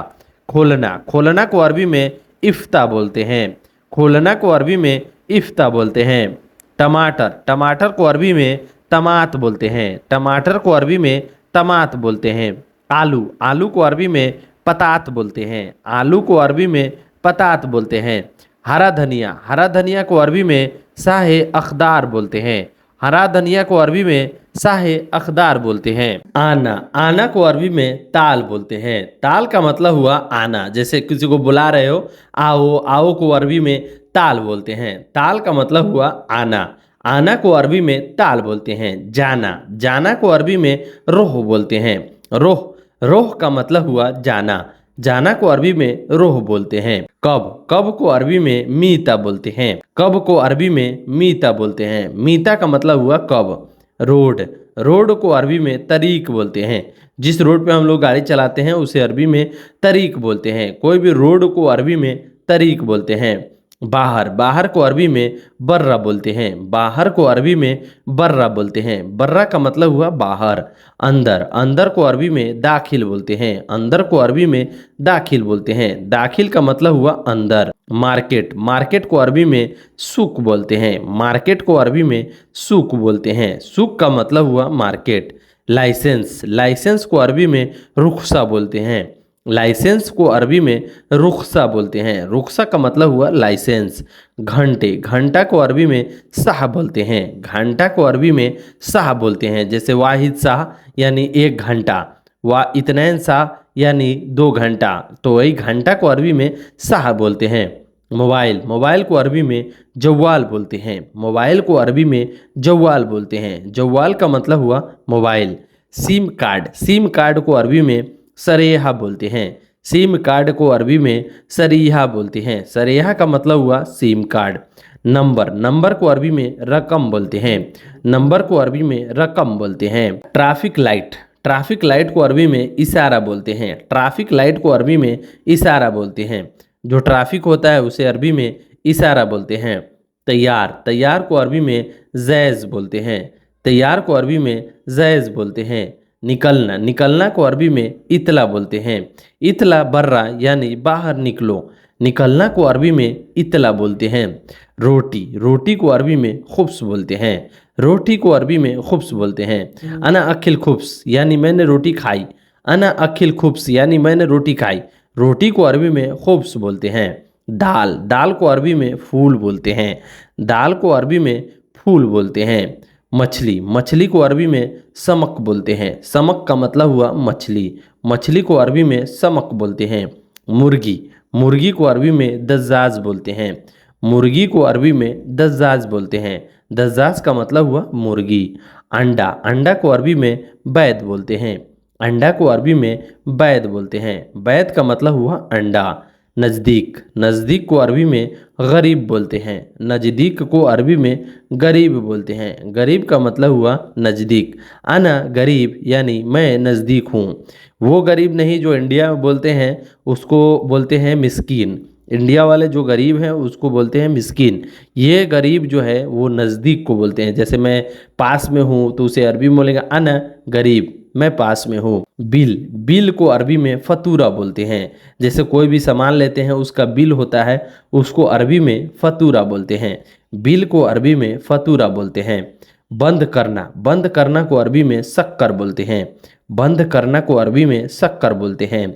खोलना, खोलना को अरबी में इफ्ता बोलते हैं। खोलना को अरबी में इफ्ता बोलते हैं। टमाटर, टमाटर को अरबी में तमात बोलते हैं। टमाटर को अरबी में तमात बोलते हैं। आलू, आलू को अरबी में पतात बोलते हैं। आलू को अरबी में पतात बोलते हैं। हरा धनिया, हरा धनिया को अरबी में साहे अखदार बोलते हैं। हरा धनिया को अरबी में साहे अखदार बोलते हैं। आना, आना को अरबी में ताल बोलते हैं। ताल का मतलब हुआ आना। जैसे किसी को बुला रहे हो, आओ, आओ को अरबी में ताल बोलते हैं। ताल का मतलब हुआ आना। आना को अरबी में ताल बोलते हैं। जाना, जाना को अरबी में रोह बोलते हैं। रोह, रोह का मतलब हुआ जाना। जाना को अरबी में रोह बोलते हैं। कब, कब को अरबी में मीता बोलते हैं। कब को अरबी में मीता बोलते हैं। मीता का मतलब हुआ कब। रोड, रोड को अरबी में तरीक बोलते हैं। जिस रोड पे हम लोग गाड़ी चलाते हैं उसे अरबी में तरीक बोलते हैं। कोई भी रोड को अरबी में तरीक बोलते हैं। बाहर, बाहर को अरबी में बर्रा बोलते हैं। बाहर को अरबी में बर्रा बोलते हैं। बर्रा का मतलब हुआ बाहर। अंदर, अंदर को अरबी में दाखिल बोलते हैं। अंदर को अरबी में दाखिल बोलते हैं। दाखिल का मतलब हुआ अंदर। मार्केट, मार्केट को अरबी में सूक बोलते हैं। मार्केट को अरबी में सूक बोलते हैं। सूक का मतलब हुआ मार्केट। लाइसेंस, लाइसेंस को अरबी में रुखसा बोलते हैं। लाइसेंस को अरबी में रुखसा बोलते हैं। रुखसा का मतलब हुआ लाइसेंस। घंटे, घंटा को अरबी में शाह बोलते हैं। घंटा को अरबी में शाह बोलते हैं। जैसे वाहिद शाह यानी 1 घंटा, वा इतनैन शाह यानी 2 घंटा, तो वही घंटा को अरबी में शाह बोलते हैं। मोबाइल, मोबाइल को अरबी में जव्वाल बोलते हैं। मोबाइल को अरबी में जव्वाल बोलते हैं। जव्वाल का मतलब हुआ mobile. SIM card, SIM card को अरबी में सरेहा बोलते हैं। सिम कार्ड को अरबी में सरीहा बोलते हैं। सरेहा का मतलब हुआ सिम कार्ड। नंबर, नंबर को अरबी में रकम बोलते हैं। नंबर को अरबी में रकम बोलते हैं। ट्रैफिक लाइट, ट्रैफिक लाइट को अरबी में इशारा बोलते हैं। ट्रैफिक लाइट को अरबी में इशारा बोलते हैं। जो ट्रैफिक होता है उसे अरबी में इशारा बोलते हैं। तैयार, तैयार को अरबी में जैज़ बोलते हैं। तैयार को अरबी में जैज़ बोलते हैं। निकलना, निकलना को अरबी में इतला बोलते हैं। इतला बर्रा यानी बाहर निकलो। निकलना को अरबी में इतला बोलते हैं। रोटी, रोटी को अरबी में खुब्स बोलते हैं। रोटी को अरबी में खुब्स बोलते हैं। अना अखिल खुब्स यानी मैंने रोटी खाई। अना अखिल खुब्स यानी मैंने रोटी खाई। रोटी को अरबी में खुब्स बोलते हैं। दाल, दाल को अरबी में फूल बोलते हैं। दाल को अरबी में फूल बोलते हैं। मछली, मछली को अरबी में समक बोलते हैं। समक का मतलब हुआ मछली। मछली को अरबी में समक बोलते हैं। मुर्गी, मुर्गी को अरबी में दज्जाज बोलते हैं। मुर्गी को अरबी में दज्जाज बोलते हैं। दज्जाज का मतलब हुआ मुर्गी। अंडा, अंडा को अरबी में बैद बोलते हैं। अंडा को अरबी में बैद बोलते हैं। बैद का मतलब हुआ अंडा। नज़दीक, नज़दीक को अरबी में गरीब बोलते हैं। नज़दीक को अरबी में गरीब बोलते हैं। गरीब का मतलब हुआ नज़दीक। अना गरीब यानी मैं नज़दीक हूँ। वो गरीब नहीं जो इंडिया में बोलते हैं, उसको बोलते हैं मिस्कीन। इंडिया वाले जो गरीब हैं उसको बोलते हैं मिस्कीन। ये गरीब जो है वो नज़दीक को बोलते हैं। जैसे मैं पास में हूँ तो उसे अरबी में बोलेंगे अना गरीब, मैं पास में हूँ। बिल, बिल को अरबी में फतूरा बोलते हैं। जैसे कोई भी सामान लेते हैं उसका बिल होता है, उसको अरबी में फतूरा बोलते हैं। बिल को अरबी में फतूरा बोलते हैं। बंद करना, बंद करना को अरबी में शक्कर बोलते हैं। बंद करना को अरबी में शक्कर बोलते हैं।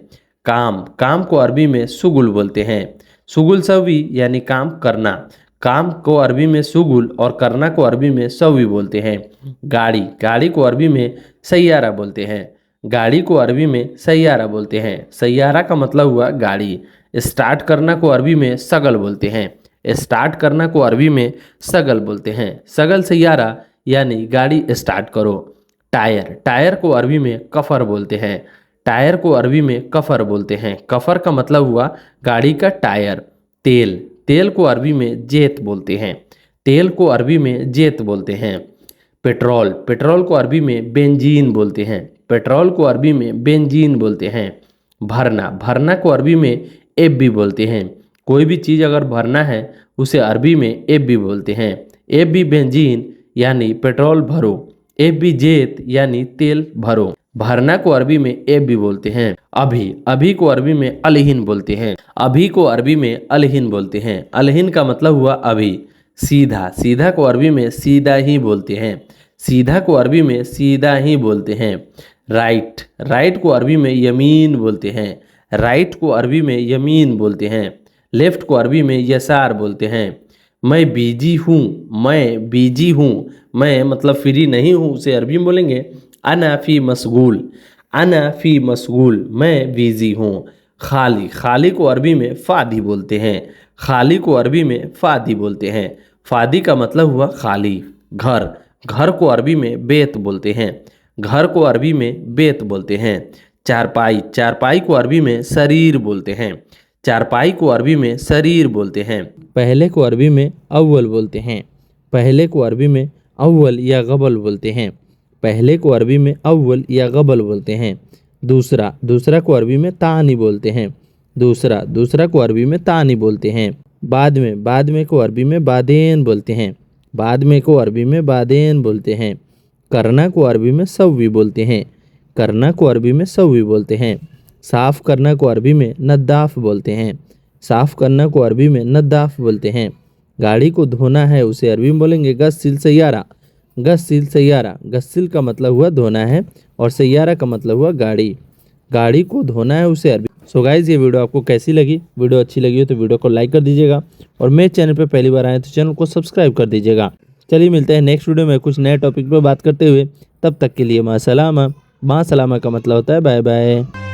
काम, काम को अरबी में शुगुल बोलते हैं। शुगुल सवी यानी काम करना। काम को अरबी में शुगुल और करना को अरबी में सवी बोलते हैं। गाड़ी, गाड़ी को अरबी में सैयारा बोलते हैं। गाड़ी को अरबी में सैयारा बोलते हैं। सैयारा का मतलब हुआ गाड़ी। स्टार्ट करना को अरबी में सगल बोलते हैं। स्टार्ट करना को अरबी में सगल बोलते हैं। सगल सैयारा यानी गाड़ी स्टार्ट करो। टायर, टायर को अरबी में कफर बोलते हैं। टायर को अरबी में कफर बोलते हैं। कफर का मतलब हुआ गाड़ी का टायर। तेल, तेल को अरबी में जेत बोलते हैं। तेल को अरबी में जेत बोलते हैं। पेट्रोल, पेट्रोल को अरबी में बेंजीन बोलते हैं। पेट्रोल को अरबी में बेंजीन बोलते हैं। भरना, भरना को अरबी में एब भी बोलते हैं। कोई भी चीज़ अगर भरना है उसे अरबी में एब भी बोलते हैं। एब भी बेंजीन यानी पेट्रोल भरो। एब भी जेत यानी तेल भरो। भरना को अरबी में एब भी बोलते हैं। अभी, अभी को अरबी में अलहिन बोलते हैं। अभी को अरबी में अलहिन बोलते हैं। अलहिन का मतलब हुआ अभी। सीधा, सीधा को अरबी में सीधा ही बोलते हैं। सीधा को अरबी में सीधा ही बोलते हैं। राइट, राइट को अरबी में यमीन बोलते हैं। राइट को अरबी में यमीन बोलते हैं। लेफ्ट को अरबी में यसार बोलते हैं। मैं बिजी हूँ, मैं बिजी हूँ, मैं मतलब फ्री नहीं हूँ, उसे अरबी में बोलेंगे अना फी मशगूल। अना फी मशगूल, मैं बिजी हूँ। खाली, खाली को अरबी में फ़ादी बोलते हैं। खाली को अरबी में फ़ादी बोलते हैं। फ़ादी का मतलब हुआ खाली। घर, घर को अरबी में बेत बोलते हैं। घर को अरबी में बेत बोलते हैं। चारपाई, चारपाई को अरबी में शरीर बोलते हैं। चारपाई को अरबी में शरीर बोलते हैं। पहले को अरबी में अव्वल बोलते हैं। पहले को अरबी में अव्वल या गबल बोलते हैं। पहले को अरबी में अव्वल या गबल बोलते हैं। दूसरा को अरबी में तानी बोलते हैं। दूसरा को अरबी में तानी बोलते हैं। बाद में को अरबी में बादेन बोलते हैं। बाद में को अरबी में बादेन बोलते हैं। करना को अरबी में सव्वी बोलते हैं। करना को अरबी में सव्वी बोलते हैं। साफ़ करना को अरबी में नद्दाफ बोलते हैं। साफ़ करना को अरबी में नद्दाफ बोलते हैं। गाड़ी को धोना है उसे अरबी में बोलेंगे गस्सिल सैयारा। गस्सिल सैयारा। गस्सिल का मतलब हुआ धोना है और सैयारा का मतलब हुआ गाड़ी। गाड़ी को धोना है उसे अरबी। सो गाइज, ये वीडियो आपको कैसी लगी? वीडियो अच्छी लगी हो तो वीडियो को लाइक कर दीजिएगा और मेरे चैनल पर पहली बार आए तो चैनल को सब्सक्राइब कर दीजिएगा। चलिए मिलते हैं नेक्स्ट वीडियो में कुछ नए टॉपिक पर बात करते हुए। तब तक के लिए माँ सलामा। माँ सलामा का मतलब होता है बाय बाय।